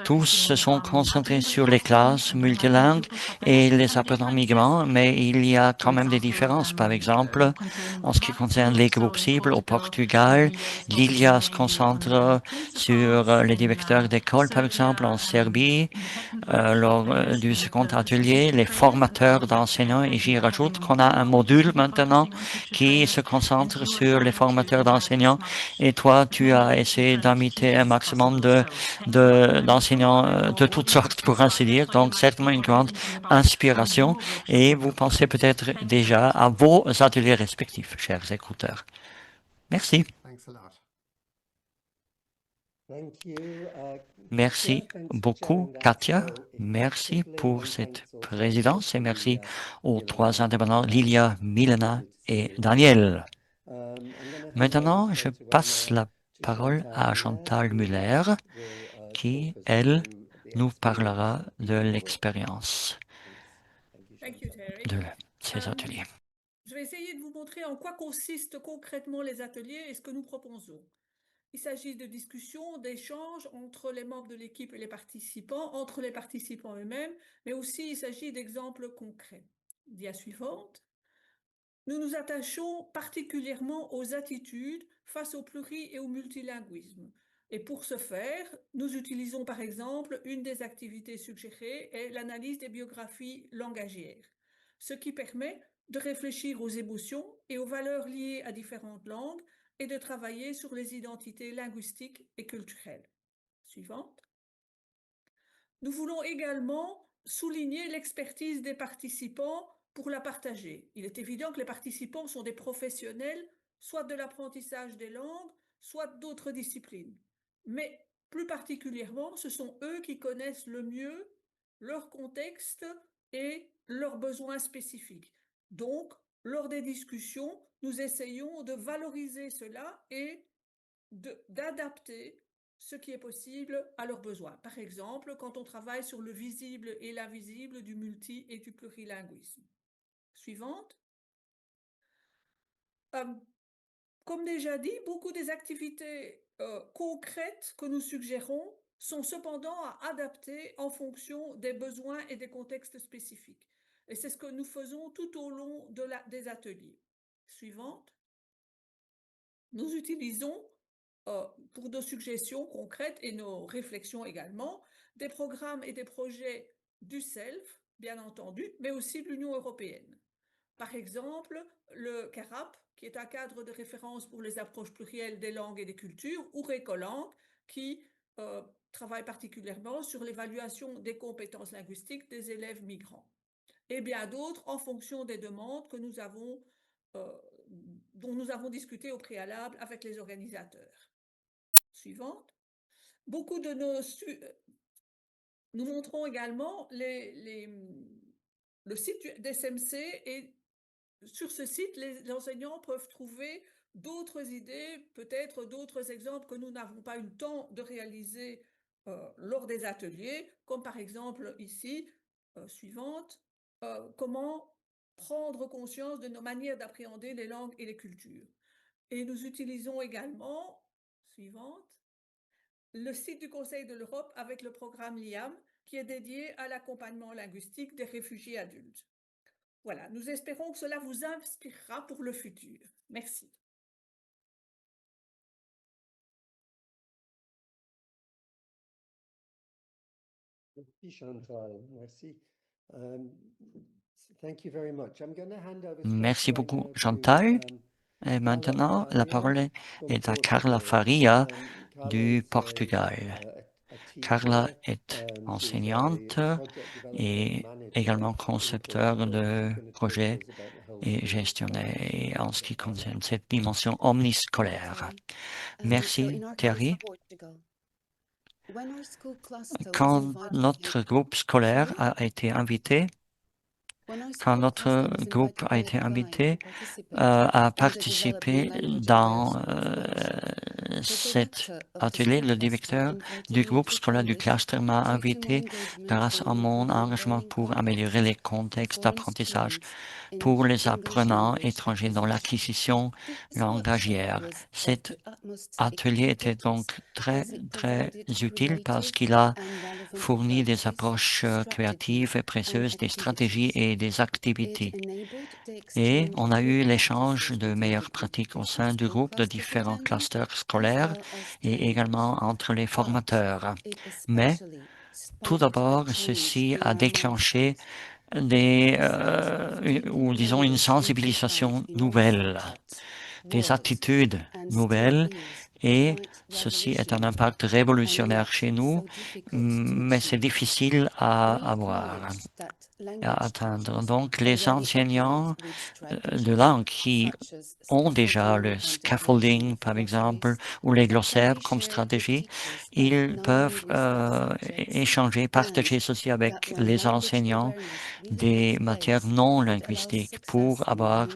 Tous se sont concentrés sur les classes multilingues et les apprenants migrants, mais il y a quand même des différences. Par exemple, en ce qui concerne les groupes cibles au Portugal, Lilia se concentre sur les directeurs d'école, par exemple, en Serbie. Lors du second atelier, les formateurs d'enseignants, et j'y rajoute qu'on a un module maintenant qui se concentre sur les formateurs d'enseignants, et toi, tu as essayé d'inviter un maximum d'enseignants de toutes sortes, pour ainsi dire, donc certainement une grande inspiration, et vous pensez peut-être déjà à vos ateliers respectifs, chers écouteurs. Merci. Merci beaucoup, Katia. Merci pour cette présidence et merci aux 3 intervenants, Lilia, Milena et Daniel. Maintenant, je passe la parole à Chantal Muller, qui, elle, nous parlera de l'expérience Thank you, Terry. de ces ateliers. Je vais essayer de vous montrer en quoi consistent concrètement les ateliers et ce que nous proposons. Il s'agit de discussions, d'échanges entre les membres de l'équipe et les participants, entre les participants eux-mêmes, mais aussi il s'agit d'exemples concrets. Dia suivante. Nous nous attachons particulièrement aux attitudes face au pluri et au multilinguisme. Et pour ce faire, nous utilisons par exemple une des activités suggérées est l'analyse des biographies langagières, ce qui permet de réfléchir aux émotions et aux valeurs liées à différentes langues et de travailler sur les identités linguistiques et culturelles. Suivante. Nous voulons également souligner l'expertise des participants pour la partager. Il est évident que les participants sont des professionnels soit de l'apprentissage des langues, soit d'autres disciplines. Mais plus particulièrement, ce sont eux qui connaissent le mieux leur contexte et leurs besoins spécifiques. Donc, lors des discussions, nous essayons de valoriser cela et d'adapter ce qui est possible à leurs besoins. Par exemple, quand on travaille sur le visible et l'invisible du multi- et du plurilinguisme. Suivante. Comme déjà dit, beaucoup des activités concrètes que nous suggérons sont cependant à adapter en fonction des besoins et des contextes spécifiques. Et c'est ce que nous faisons tout au long des ateliers. Suivante. Nous utilisons, pour nos suggestions concrètes et nos réflexions également, des programmes et des projets du SELF, bien entendu, mais aussi de l'Union européenne. Par exemple, le CARAP, qui est un cadre de référence pour les approches plurielles des langues et des cultures, ou RECOLANG, qui travaille particulièrement sur l'évaluation des compétences linguistiques des élèves migrants. Et bien d'autres en fonction des demandes que nous avons, dont nous avons discuté au préalable avec les organisateurs. Suivante. Beaucoup de nos... Nous montrons également le site des SMC et sur ce site, les enseignants peuvent trouver d'autres idées, peut-être d'autres exemples que nous n'avons pas eu le temps de réaliser lors des ateliers, comme par exemple ici, suivante, comment prendre conscience de nos manières d'appréhender les langues et les cultures. Et nous utilisons également, suivante, le site du Conseil de l'Europe avec le programme LIAM, qui est dédié à l'accompagnement linguistique des réfugiés adultes. Voilà, nous espérons que cela vous inspirera pour le futur. Merci. Merci Chantal, merci. Thank you very much. I'm going to hand over Merci right beaucoup, now to, Chantal. Et Carla maintenant, la Faria parole est from à Carla Portugal. Faria Carla du is Portugal. a Carla teacher, est she's enseignante a project developer et and manager également in concepteur Portugal. de She's going to talk to projets us about the whole et series. gestionnaire et en ce qui Carla. concerne cette dimension omniscolaire. Merci, Thierry. Quand notre groupe scolaire a été invité, à participer dans cet atelier, le directeur du groupe scolaire du cluster m'a invité grâce à mon engagement pour améliorer les contextes d'apprentissage pour les apprenants étrangers dans l'acquisition langagière. Cet atelier était donc très, très utile parce qu'il a fourni des approches créatives et précieuses, des stratégies et des activités. Et on a eu l'échange de meilleures pratiques au sein du groupe de différents clusters scolaires et également entre les formateurs. Mais tout d'abord, ceci a déclenché ou disons une sensibilisation nouvelle, des attitudes nouvelles, et ceci est un impact révolutionnaire chez nous, mais c'est difficile à avoir, à atteindre. Donc, les enseignants de langue qui ont déjà le scaffolding, par exemple, ou les glossaires comme stratégie, ils peuvent échanger, partager ceci avec les enseignants des matières non linguistiques pour avoir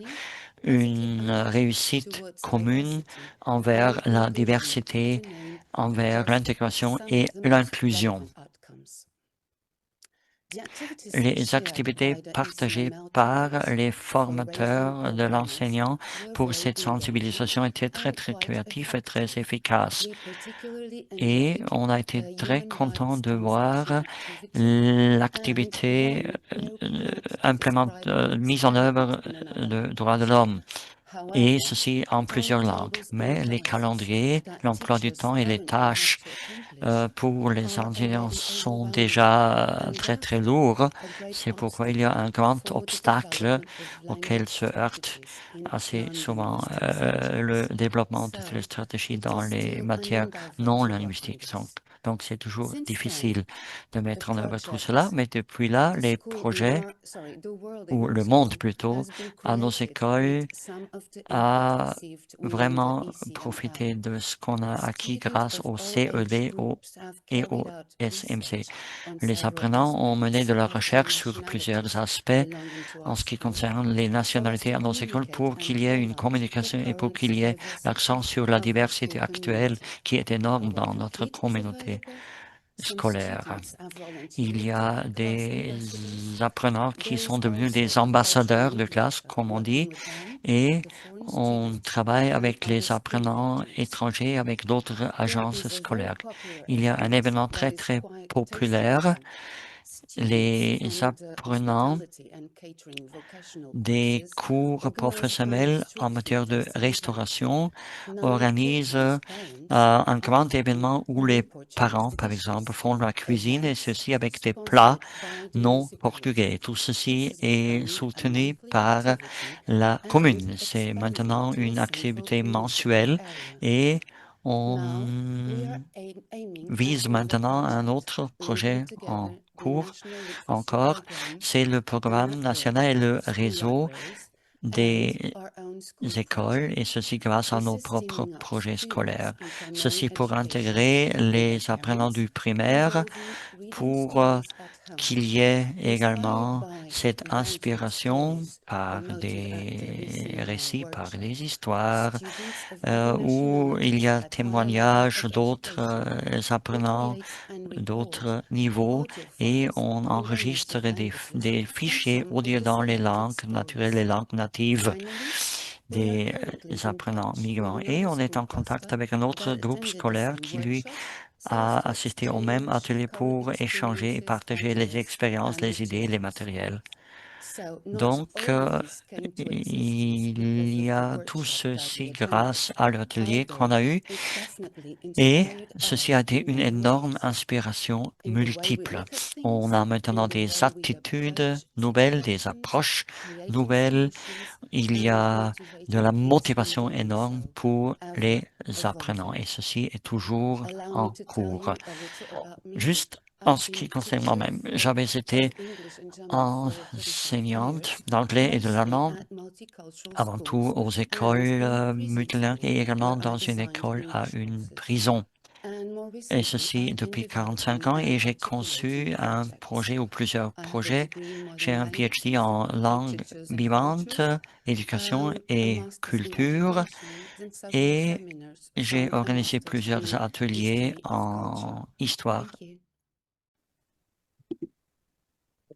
une réussite commune envers la diversité, envers l'intégration et l'inclusion. Les activités partagées par les formateurs de l'enseignant pour cette sensibilisation étaient très, très créatives et très efficaces. Et on a été très content de voir l'activité mise en œuvre de droits de l'homme. Et ceci en plusieurs langues. Mais les calendriers, l'emploi du temps et les tâches pour les enseignants sont déjà très très lourds. C'est pourquoi il y a un grand obstacle auquel se heurte assez souvent le développement de ces stratégies dans les matières non linguistiques. Donc, Donc, c'est toujours Since then, difficile de mettre en œuvre tout project cela, mais depuis là, les school in projets, the world ou in our le monde school plutôt, has been à nos created écoles with some of the input a received within the vraiment ECML. profité de ce qu'on a acquis Students grâce of au all age CED groups have et carried au out SMC. research on Les several apprenants ont mené de la aspects recherche affecting sur plusieurs nationalities aspects belonging to en our ce qui school, concerne les so as nationalités to à nos écoles communicate pour and qu'il y ait une highlight the communication et pour current qu'il y ait diversity l'accent sur la of our diversité school actuelle community. qui est énorme dans To notre make this communauté available, some scolaire. students have Il y volunteered to a be class des ambassadors. apprenants qui There sont is devenus also des a culture ambassadeurs de link classe, comme on dit, working with them, et the foreign on students travaille and avec other les school apprenants agents. étrangers, avec d'autres There agences is a very scolaires. popular Il y a un event événement that très, is très quite populaire. tasty. Students Les from the apprenants hospitality and catering vocational des courses cours organize fun professionnels en street matière food de tasting events. restauration Now, organisent children's parents un are grand given événement où les non-portuguese parents, par dishes, exemple, font la cuisine et events ceci avec des plats sponsored by the non portugais. municipality. Tout This ceci is est becoming a soutenu monthly par activity la and commune. C'est expanding maintenant to a une central activité municipal mensuelle area. et Now, we are on aiming at vise another maintenant un project, autre linking projet en together the cours National Literacy encore. Program, C'est le programme national et le school réseau libraries, and des our own school écoles, project. et ceci grâce à This nos is propres teaming up projets students scolaires. in primary Ceci pour education intégrer with their les apprenants parents, du primaire, involving reading pour stories at home. qu'il y ait Inspired également by cette inventing inspiration stories par promoted at the des ECML récits, par workshop, des histoires, students of other où il y nationalities a at higher levels témoignages of d'autres education apprenants recreate and record d'autres niveaux audio et files on in their enregistre native languages des from fichiers some of audio the dans les selected langues naturelles, les stories. langues natives Finally, we are des currently in apprenants touch with migrants. Et another on est school en contact cluster avec un autre that groupe attended the scolaire same qui, lui, workshop, so as a to assisté au même exchange atelier current pour échanger et experiences, partager les ideas, expériences, and les idées, les materials. matériels. So not Donc, only this came to existence because il y of the a tout workshop that ceci we attended, grâce à l'atelier however, qu'on a eu it definitely et inspired ceci a us été in une many énorme ways. inspiration In the way we multiple. look at On things, a in maintenant the des way we attitudes approach nouvelles, des situations, approches creating nouvelles. solutions Il y and a de la motivating kids in motivation doing énorme so, pour les ever apprenants et evolving. ceci est toujours Allow me en to tell cours. you a little about me. Juste en I've ce been qui a concerne teacher moi-même, j'avais été of English and German for 35 enseignante years, d'anglais et de mostly l'allemand at multicultural avant tout schools aux and écoles in a prison multilingues school et également where I dans une designed école à English une courses. prison. And more Et recently, ceci I've been depuis 45 developing ans et and j'ai articulating conçu un projects. projet ou plusieurs I have a projets. degree in J'ai modern un PhD languages, en langue literatures and vivante, cultures, éducation a et master's in culture education, and several et seminars j'ai from a organisé master's plusieurs in ateliers history of culture. en histoire. Thank you.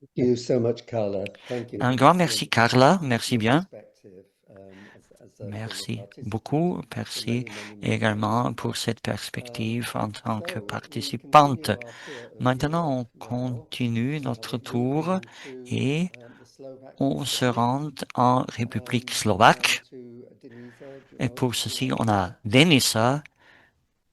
Thank you so much, Carla. Thank you. Un grand Excellent. merci, Carla. Merci Your bien. perspective, as a Merci participant beaucoup. for Merci many, many, many également years. pour cette perspective en tant que So we participante. continue our tour of Maintenant, on Europe now, continue notre tour moving to et the Slovak on se Republic. rend en République Now slovaque. to Denisa Et pour ceci, on Juranova, a Denisa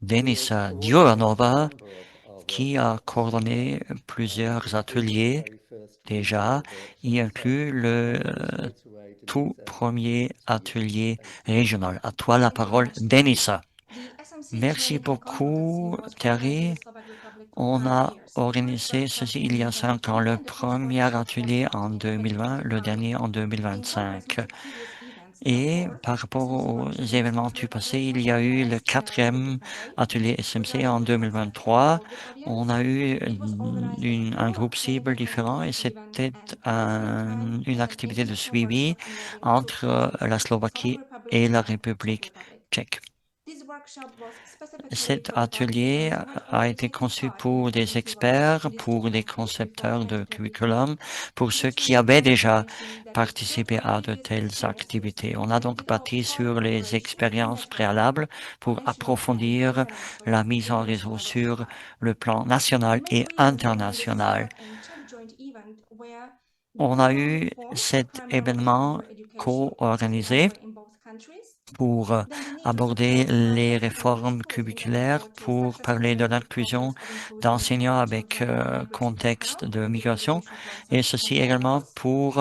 who has coordinated Djuranova, a number of qui a workshops, coordonné plusieurs including the ateliers very first déjà, regional workshop. y inclut le Straight away, tout Denisa, premier it's for you. atelier Thank you. régional. À toi la Thank you very parole, much, Terry. Denisa. The SMC Merci Charity Conference beaucoup, was organized in Terry. the Slovak Republic for On 5 a years. The first organisé workshop ceci in il y a 5 ans. 2020 Le and the first premier workshop was atelier held en in 2020, le 2025. dernier en In 2025. comparison to previous events, the Et fourth par rapport SMC aux workshop in the événements Slovak du passé, Republic il was y a eu le organized in a little 4e different way. atelier We SMC en targeted a slightly 2023. older On audience. a eu It was organized as a un follow-up groupe cible training and différent et hands-on event, c'était and at the same time, une an activité de international suivi workshop involving two entre countries, la Slovak Slovaquie Republic et la and Czech République Republic. tchèque. This workshop was specifically Cet for adults atelier who had a already été taken conçu part in pour des previous workshops experts, in the pour des Estonian language before concepteurs de 2023. curriculum, pour ceux This qui means avaient that we déjà can see that we built participé on à de previous telles experiences activités. On a and donc with our bâti hard sur les cooperation and expériences networking préalables on pour national and approfondir international la mise en levels réseau sur worldwide. le plan The national main et reasons behind the international. Slovak and Czech joint event were the On a co-funded eu form for cet primary and événement secondary education, which is co-organisé mandatory in both countries. pour Then the need to aborder support les non-technical réformes skills in order curriculaires, to pour successfully parler de manage l'inclusion problems of inclusion d'enseignants of avec children with language contexte background de in the migration education process et at ceci all également levels. pour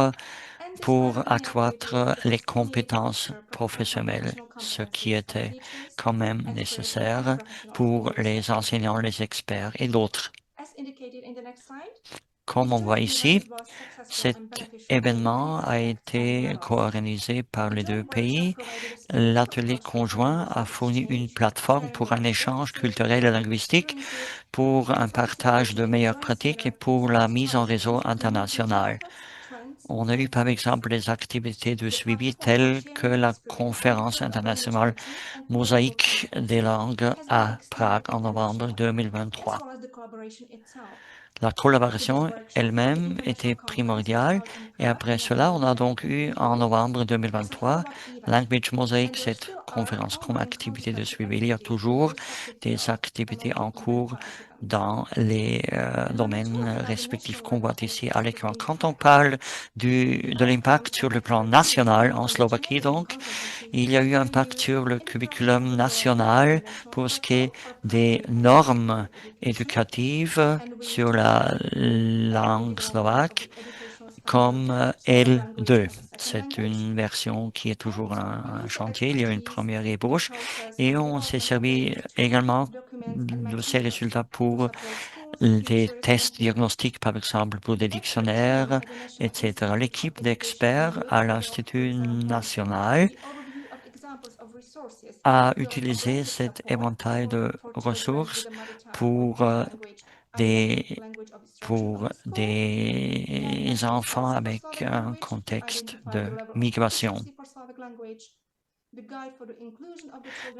And pour accroître les compétences professionnelles, ce qui était quand même nécessaire pour les enseignants, les experts et d'autres. Comme on voit ici, cet événement a été co-organisé par les deux pays. L'atelier conjoint a fourni une plateforme pour un échange culturel et linguistique, pour un partage de meilleures pratiques et pour la mise en réseau international. On a eu par exemple des activités de suivi telles que la conférence internationale Mosaïque des langues à Prague en novembre 2023. La collaboration elle-même était primordiale et après cela, on a donc eu en novembre 2023 Language Mosaic, cette conférence comme activité de suivi. Il y a toujours des activités en cours dans les domaines respectifs qu'on voit ici à l'écran. Quand on parle de l'impact sur le plan national en Slovaquie, donc, il y a eu un impact sur le curriculum national pour ce qui est des normes éducatives sur la langue slovaque comme L2. C'est une version qui est toujours un chantier. Il y a une première ébauche et on s'est servi également de ces résultats pour des tests diagnostiques, par exemple, pour des dictionnaires, etc. L'équipe d'experts à l'Institut national a utilisé cet éventail de ressources pour des enfants avec un contexte de migration.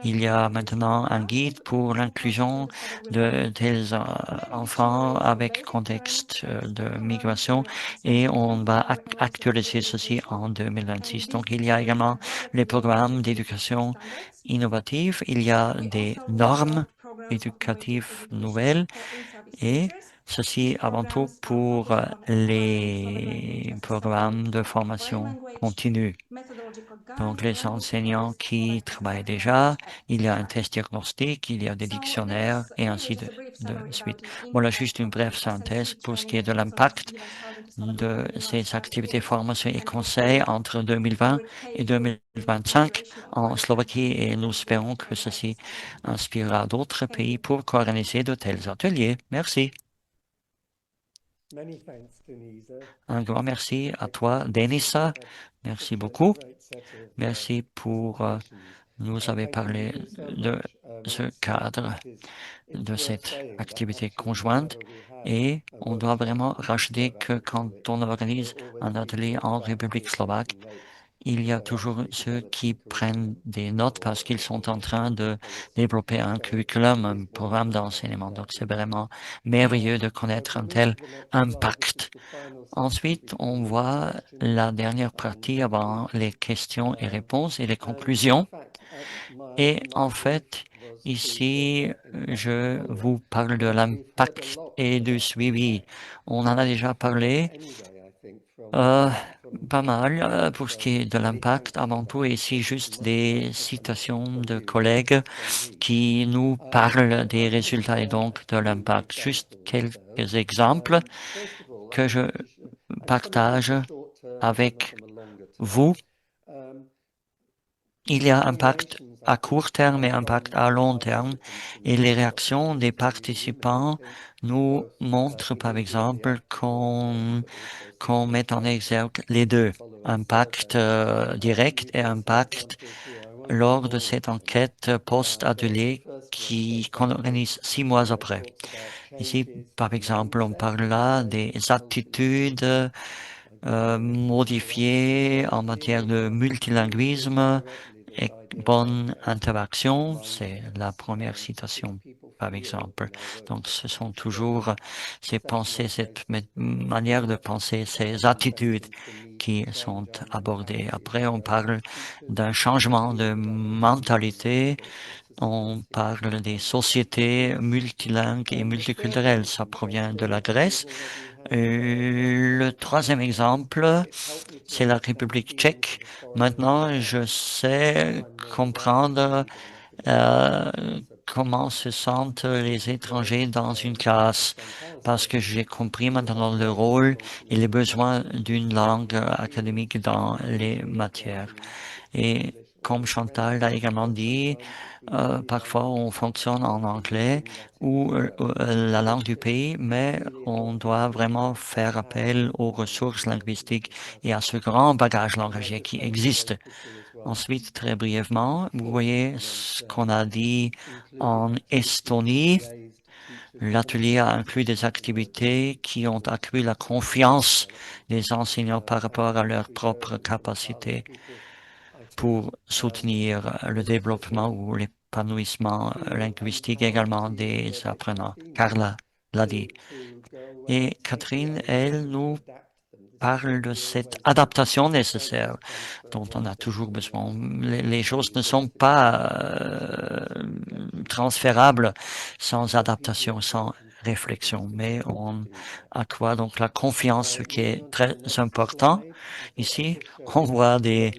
Il y a maintenant un guide pour l'inclusion de tels enfants avec contexte de migration et on va actualiser ceci en 2026. Donc, il y a également les programmes d'éducation innovative, il y a des normes éducatives nouvelles et ceci avant tout pour les programmes de formation continue. Donc, les enseignants qui travaillent déjà, il y a un test diagnostique, il y a des dictionnaires et ainsi de suite. Voilà juste une brève synthèse pour ce qui est de l'impact de ces activités formation et conseils entre 2020 et 2025 en Slovaquie et nous espérons que ceci inspirera d'autres pays pour co-organiser de tels ateliers. Merci. Many thanks, Denisa. Un grand merci à toi, Denisa. Merci beaucoup. Merci pour nous avez parlé de ce cadre, de cette activité conjointe et on doit vraiment rajouter que quand on organise un atelier en République slovaque, il y a toujours ceux qui prennent des notes parce qu'ils sont en train de développer un curriculum, un programme d'enseignement. Donc, c'est vraiment merveilleux de connaître un tel impact. Ensuite, on voit la dernière partie avant les questions et réponses et les conclusions. Et en fait, ici, je vous parle de l'impact et du suivi. On en a déjà parlé. Pas mal pour ce qui est de l'impact. Avant tout, ici, juste des citations de collègues qui nous parlent des résultats et donc de l'impact. Juste quelques exemples que je partage avec vous. Il y a impact à court terme et impact à long terme et les réactions des participants nous montrent par exemple qu'on met en exergue les deux, impact direct et impact lors de cette enquête post-atelier qu'on organise 6 mois après. Ici, par exemple, on parle là des attitudes modifiées en matière de multilinguisme et bonne interaction. C'est la première citation, par exemple. Donc, ce sont toujours ces pensées, cette manière de penser, ces attitudes qui sont abordées. Après, on parle d'un changement de mentalité. On parle des sociétés multilingues et multiculturelles. Ça provient de la Grèce. Le troisième exemple, c'est la République tchèque. Maintenant, je sais comprendre comment se sentent les étrangers dans une classe, parce que j'ai compris maintenant le rôle et les besoins d'une langue académique dans les matières. Et comme Chantal l'a également dit, parfois on fonctionne en anglais ou la langue du pays, mais on doit vraiment faire appel aux ressources linguistiques et à ce grand bagage langagier qui existe. Ensuite, très brièvement, vous voyez ce qu'on a dit en Estonie. L'atelier a inclus des activités qui ont accru la confiance des enseignants par rapport à leurs propres capacités pour soutenir le développement ou l'épanouissement linguistique également des apprenants. Carla l'a dit. Et Catherine, elle nous parle de cette adaptation nécessaire dont on a toujours besoin. Les choses ne sont pas transférables sans adaptation, sans réflexion, mais on accroît donc la confiance, ce qui est très important. Ici, on voit des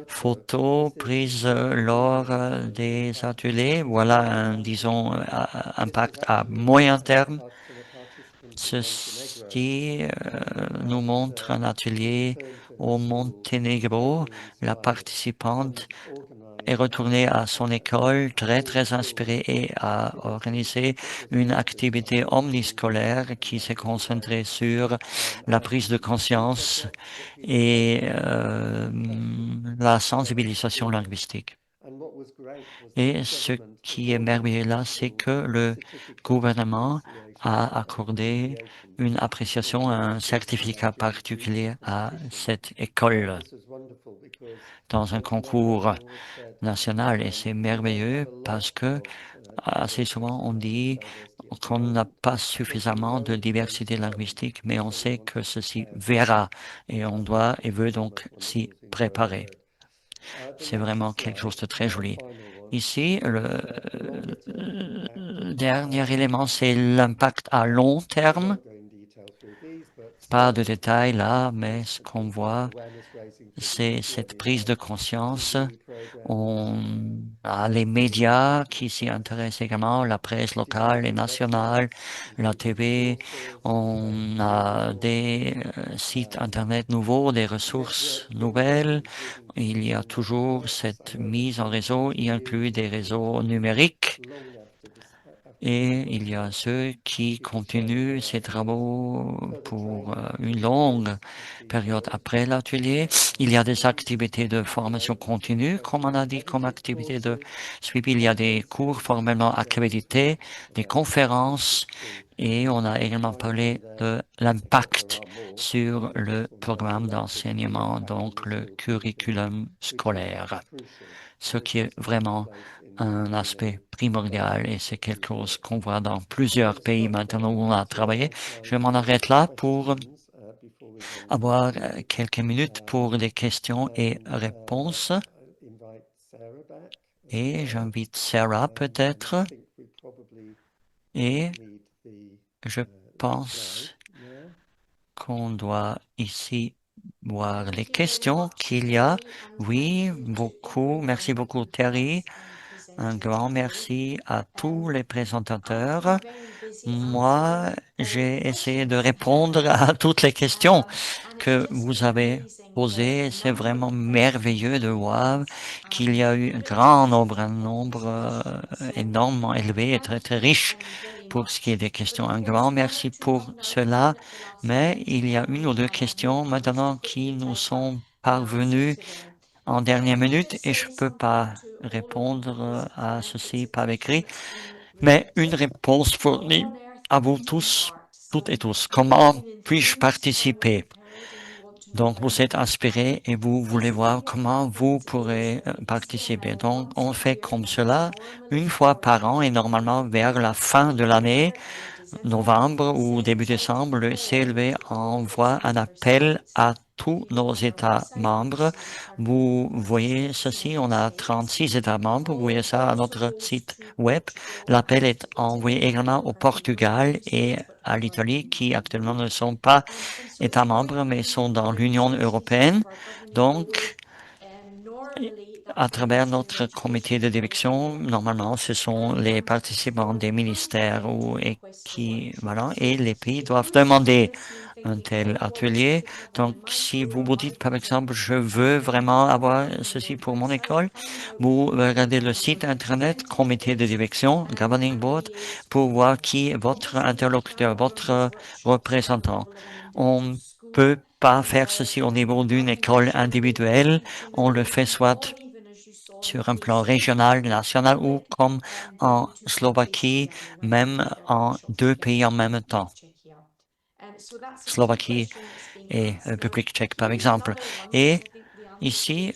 photos prises lors des ateliers. Voilà un, disons, impact à moyen terme. Ceci nous montre un atelier au Monténégro. La participante est retournée à son école très inspirée et a organisé une activité omniscolaire qui s'est concentrée sur la prise de conscience et la sensibilisation linguistique. Et ce qui est merveilleux là, c'est que le gouvernement a accordé une appréciation, un certificat particulier à cette école dans un concours national. Et c'est merveilleux parce que assez souvent on dit qu'on n'a pas suffisamment de diversité linguistique, mais on sait que ceci verra et on doit et veut donc s'y préparer. C'est vraiment quelque chose de très joli. Ici, le dernier élément, c'est l'impact à long terme. Pas de détails là, mais ce qu'on voit, c'est cette prise de conscience. On a les médias qui s'y intéressent également, la presse locale et nationale, la TV. On a des sites Internet nouveaux, des ressources nouvelles. Il y a toujours cette mise en réseau, y inclut des réseaux numériques. Et il y a ceux qui continuent ces travaux pour une longue période après l'atelier. Il y a des activités de formation continue, comme on a dit, comme activité de suivi. Il y a des cours formellement accrédités, des conférences, et on a également parlé de l'impact sur le programme d'enseignement, donc le curriculum scolaire, ce qui est vraiment un aspect primordial et c'est quelque chose qu'on voit dans plusieurs pays maintenant où on a travaillé. Je m'en arrête là pour avoir quelques minutes pour des questions et réponses. Et j'invite Sarah peut-être. Et je pense qu'on doit ici voir les questions qu'il y a. Oui, beaucoup. Merci beaucoup, Terry. Un grand merci à tous les présentateurs. Moi, j'ai essayé de répondre à toutes les questions que vous avez posées. C'est vraiment merveilleux de voir qu'il y a eu un nombre énormément élevé et très riche pour ce qui est des questions. Un grand merci pour cela. Mais il y a une ou deux questions maintenant qui nous sont parvenues en dernière minute et je peux pas répondre à ceci par écrit, mais une réponse fournie à vous tous, toutes et tous. Comment puis-je participer? Donc, vous êtes inspiré et vous voulez voir comment vous pourrez participer. Donc, on fait comme cela une fois par an et normalement vers la fin de l'année, novembre ou début décembre, le CLV envoie un appel à tous nos États membres. Vous voyez ceci, on a 36 États membres. Vous voyez ça à notre site web. L'appel est envoyé également au Portugal et à l'Italie qui actuellement ne sont pas États membres mais sont dans l'Union européenne. Donc, à travers notre comité de direction, normalement, ce sont les participants des ministères et les pays doivent demander un tel atelier. Donc, si vous vous dites, par exemple, je veux vraiment avoir ceci pour mon école, vous regardez le site internet, comité de direction, governing board, pour voir qui est votre interlocuteur, votre représentant. On peut pas faire ceci au niveau d'une école individuelle. On le fait soit sur un plan régional, national ou comme en Slovaquie, même en 2 pays en même temps. Slovaquie et République tchèque, par exemple. Et ici,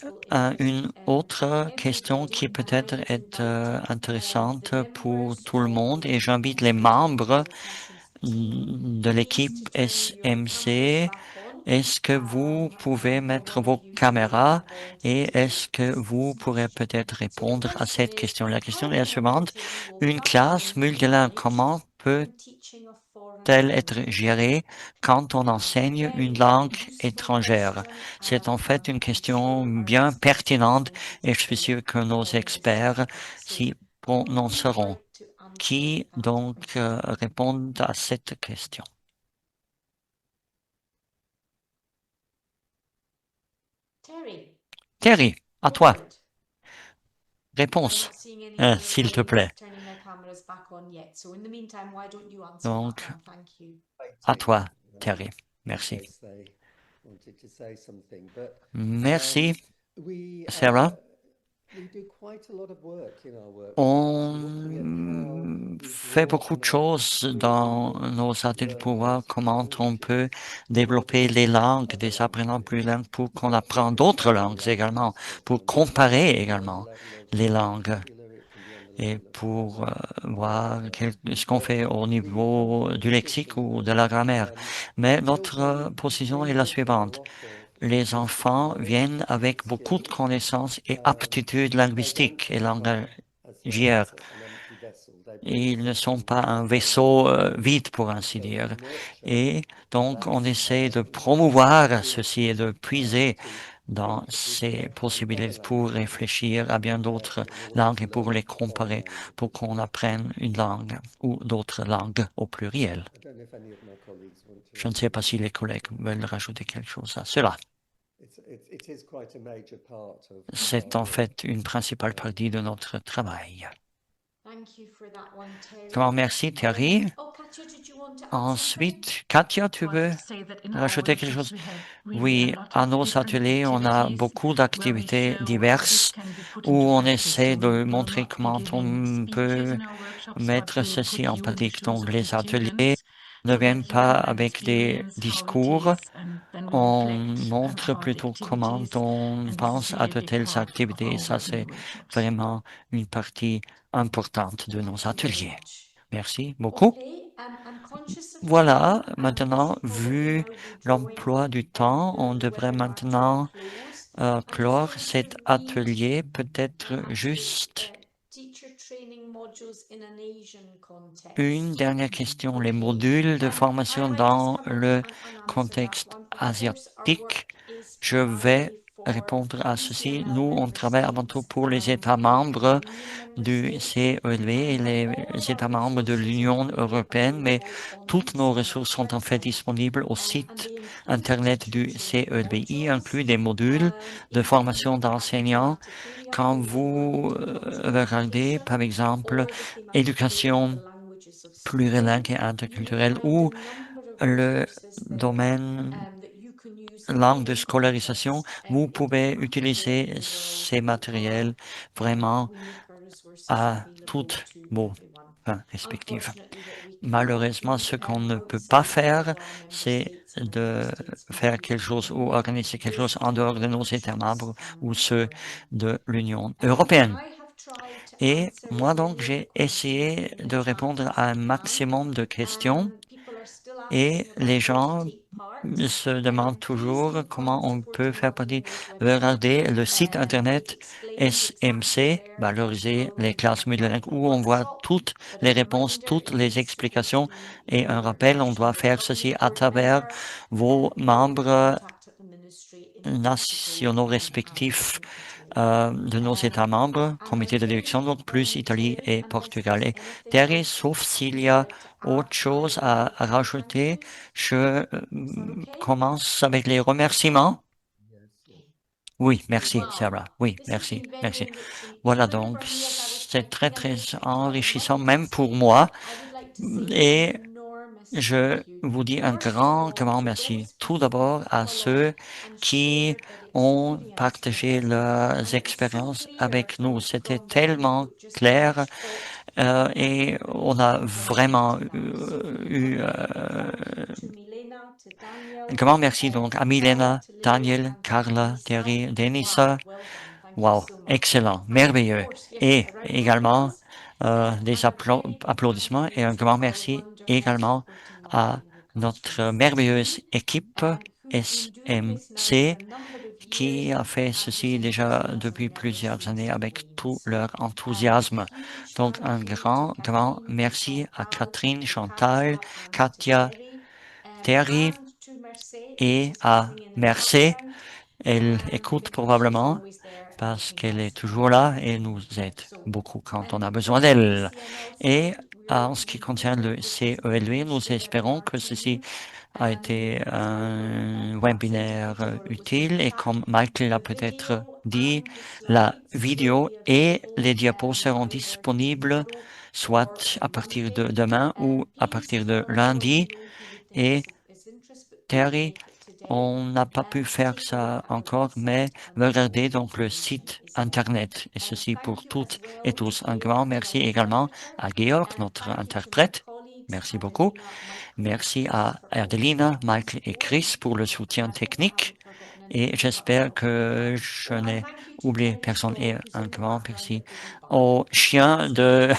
une autre question qui peut-être est intéressante pour tout le monde, et j'invite les membres de l'équipe SMC. Est-ce que vous pouvez mettre vos caméras et est-ce que vous pourrez peut-être répondre à cette question? La question est la suivante. Une classe multilingue, comment peut-elle être gérée quand on enseigne une langue étrangère? C'est en fait une question bien pertinente et je suis sûr que nos experts s'y prononceront. Qui donc répond à cette question? Terry, à toi. Réponse, s'il te plaît. Donc, à toi, Terry. Merci. Yes, they wanted to say something, but Merci, we Sarah. we do quite a lot of work in our workshops, looking at On how fait people beaucoup de learn choses dans languages, nos ateliers pour learn voir those comment on peut technologies, développer les langues, other des apprenants plus langues, languages, pour qu'on apprenne d'autres langues également, pour comparer également les langues et pour voir ce qu'on fait au niveau du lexique ou de la grammaire. Mais notre position est la suivante. Les enfants viennent avec beaucoup de connaissances et aptitudes linguistiques et langagières. Ils ne sont pas un vaisseau vide, pour ainsi dire. Et donc, on essaie de promouvoir ceci et de puiser dans ces possibilités pour réfléchir à bien d'autres langues et pour les comparer, pour qu'on apprenne une langue ou d'autres langues au pluriel. Je ne sais pas si les collègues veulent rajouter quelque chose à cela. C'est en fait une principale partie de notre travail. Comment merci, Thierry. Ensuite, Katia, tu veux rajouter quelque chose? Oui, à nos ateliers, on a beaucoup d'activités diverses où on essaie de montrer comment on peut mettre ceci en pratique. Donc, les ateliers ne viennent pas avec des discours. On montre plutôt comment on pense à de telles activités. Ça, c'est vraiment une partie importante de nos ateliers. Merci beaucoup. Voilà, maintenant, vu l'emploi du temps, on devrait maintenant clore cet atelier, peut-être juste une dernière question. Les modules de formation dans le contexte asiatique, je vais répondre à ceci. Nous, on travaille avant tout pour les États membres du CELV et les États membres de l'Union européenne, mais toutes nos ressources sont en fait disponibles au site Internet du CELV. Y inclut des modules de formation d'enseignants. Quand vous regardez, par exemple, éducation plurilingue et interculturelle ou le domaine langue de scolarisation, vous pouvez utiliser ces matériels vraiment à toutes vos fins respectives. Malheureusement, ce qu'on ne peut pas faire, c'est de faire quelque chose ou organiser quelque chose en dehors de nos États membres ou ceux de l'Union européenne. Et moi, donc, j'ai essayé de répondre à un maximum de questions et les gens se demandent toujours comment on peut faire partie. Regardez le site internet SMC, valoriser les classes multilingues, où on voit toutes les réponses, toutes les explications. Et un rappel, on doit faire ceci à travers vos membres nationaux respectifs de nos États membres, comité de direction, donc plus Italie et Portugal. Et Terry, sauf s'il y a autre chose à rajouter, je commence avec les remerciements. Oui, merci, Sarah. Oui, merci, merci. Voilà, donc c'est très, très enrichissant, même pour moi. Et je vous dis un grand, grand merci. Tout d'abord à ceux qui ont partagé leurs expériences avec nous. C'était tellement clair et on a vraiment eu un grand merci donc à Milena, Daniel, Carla, Terry, Denisa. Wow, excellent, merveilleux. Et également des applaudissements et un grand merci également à notre merveilleuse équipe SMC qui a fait ceci déjà depuis plusieurs années avec tout leur enthousiasme. Donc un grand, grand merci à Catherine, Chantal, Katia, Terry et à Mercé. Elle écoute probablement parce qu'elle est toujours là et nous aide beaucoup quand on a besoin d'elle. Et en ce qui concerne le CELV, nous espérons que ceci a été un webinaire utile et comme Michael l'a peut-être dit, la vidéo et les diapos seront disponibles soit à partir de demain ou à partir de lundi. Et Terry, on n'a pas pu faire ça encore, mais regardez donc le site internet. Et ceci pour toutes et tous. Un grand merci également à Georg, notre interprète. Merci beaucoup. Merci à Adelina, Michael et Chris pour le soutien technique. Et j'espère que je n'ai oublié personne. Et un grand merci au chien de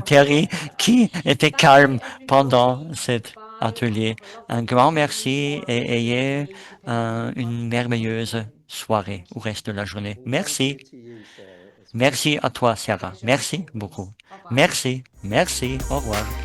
Terry qui était calme pendant cet atelier. Un grand merci et ayez une merveilleuse soirée au reste de la journée. Merci. To you, Sarah, as well. Merci à toi, Sarah. Merci beaucoup. Merci. Merci. Au revoir.